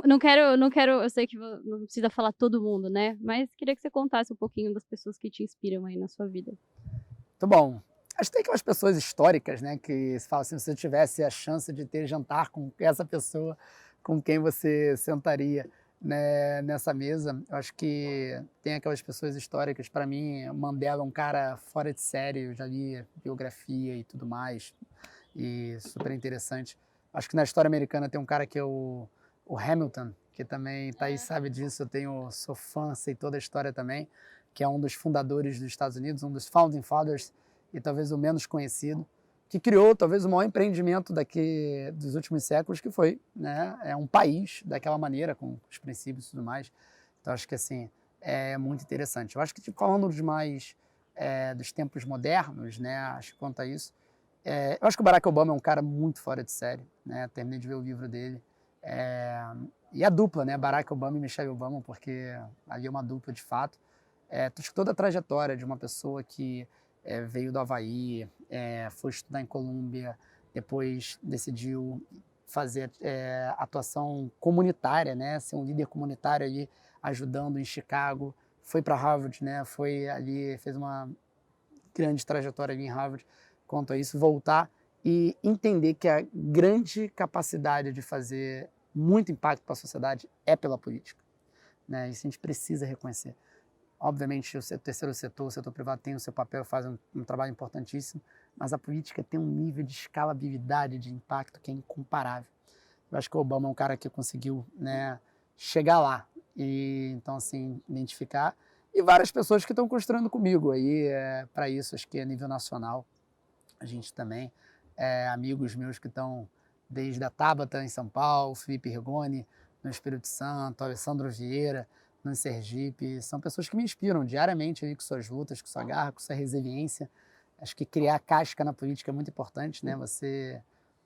Não quero... Eu sei que não precisa falar todo mundo, né? Mas queria que você contasse um pouquinho das pessoas que te inspiram aí na sua vida. Muito bom. Acho que tem aquelas pessoas históricas, né? Que se fala assim, se você tivesse a chance de ter jantar com essa pessoa, com quem você sentaria, né, nessa mesa. Eu acho que tem aquelas pessoas históricas. Para mim, Mandela é um cara fora de série. Eu já li biografia e tudo mais. E super interessante. Acho que na história americana tem um cara que é o Hamilton, que também, Thaís sabe disso, sou fã, sei toda a história também, que é um dos fundadores dos Estados Unidos, um dos Founding Fathers, e talvez o menos conhecido, que criou talvez o maior empreendimento dos últimos séculos, que foi, né, um país daquela maneira, com os princípios e tudo mais. Então acho que assim, é muito interessante. Eu acho que falando dos tempos modernos, né, acho que quanto a isso, eu acho que o Barack Obama é um cara muito fora de série, né? Terminei de ver o livro dele. E a dupla, né? Barack Obama e Michelle Obama, porque ali é uma dupla de fato. Acho que toda a trajetória de uma pessoa que veio do Havaí, foi estudar em Colômbia, depois decidiu fazer atuação comunitária, né? Ser um líder comunitário ali, ajudando em Chicago. Foi para Harvard, né? Foi ali, fez uma grande trajetória ali em Harvard. Quanto a isso, voltar e entender que a grande capacidade de fazer muito impacto para a sociedade é pela política, né? Isso a gente precisa reconhecer. Obviamente, o terceiro setor, o setor privado tem o seu papel, faz um trabalho importantíssimo, mas a política tem um nível de escalabilidade, de impacto que é incomparável. Eu acho que o Obama é um cara que conseguiu, né, chegar lá e, então, assim, identificar. E várias pessoas que estão construindo comigo aí para isso, acho que a nível nacional. A gente também, amigos meus que estão desde a Tabata em São Paulo, Felipe Rigoni no Espírito Santo, Alessandro Vieira no Sergipe, são pessoas que me inspiram diariamente aí com suas lutas, com sua garra, com sua resiliência. Acho que criar casca na política é muito importante, né? Você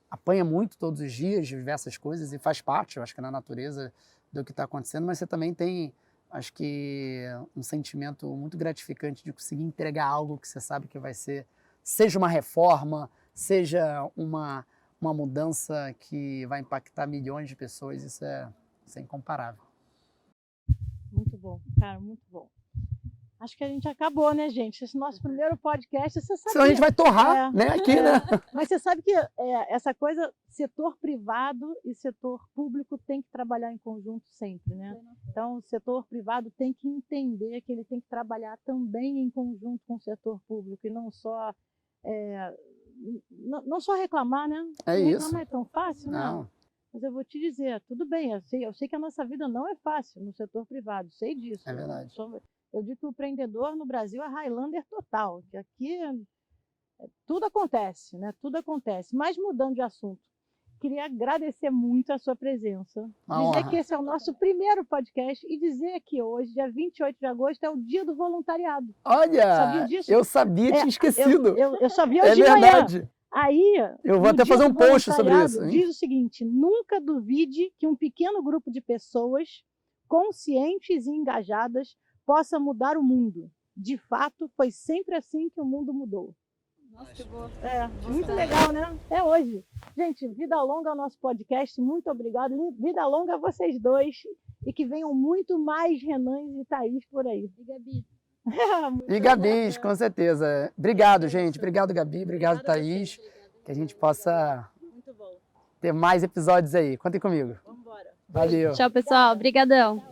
apanha muito todos os dias de diversas coisas e faz parte, eu acho que na natureza do que está acontecendo, mas você também tem, acho que, um sentimento muito gratificante de conseguir entregar algo que você sabe que vai ser, seja uma reforma, seja uma mudança que vai impactar milhões de pessoas, isso é incomparável. Muito bom, cara, muito bom. Acho que a gente acabou, né, gente? Esse nosso primeiro podcast, você sabe. Senão a gente vai torrar, né, aqui, né? Mas você sabe que essa coisa, setor privado e setor público tem que trabalhar em conjunto sempre, né? Então, o setor privado tem que entender que ele tem que trabalhar também em conjunto com o setor público e não só reclamar, né? Isso. Reclamar é tão fácil, não. Mas eu vou te dizer, tudo bem, eu sei que a nossa vida não é fácil no setor privado, sei disso. É verdade. Eu digo que o empreendedor no Brasil é Highlander total, que aqui tudo acontece, né? Tudo acontece. Mas mudando de assunto, queria agradecer muito a sua presença. Dizer que esse é o nosso primeiro podcast e dizer que hoje, dia 28 de agosto, é o dia do voluntariado. Olha, sabia disso? Eu sabia, tinha esquecido. Eu sabia hoje de manhã. É verdade. Aí, eu vou até fazer um post sobre isso. Hein? Diz o seguinte, nunca duvide que um pequeno grupo de pessoas conscientes e engajadas possa mudar o mundo. De fato, foi sempre assim que o mundo mudou. Nossa, que boa. Muito legal, né? É hoje. Gente, vida longa ao nosso podcast. Muito obrigada. Vida longa a vocês dois. E que venham muito mais Renans e Thaís por aí. E Gabi. E Gabi, com certeza. Obrigado, gente. Obrigado, Gabi. Obrigado, Thaís. Que a gente possa ter mais episódios aí. Contem comigo. Vamos embora. Valeu. Tchau, pessoal. Obrigadão.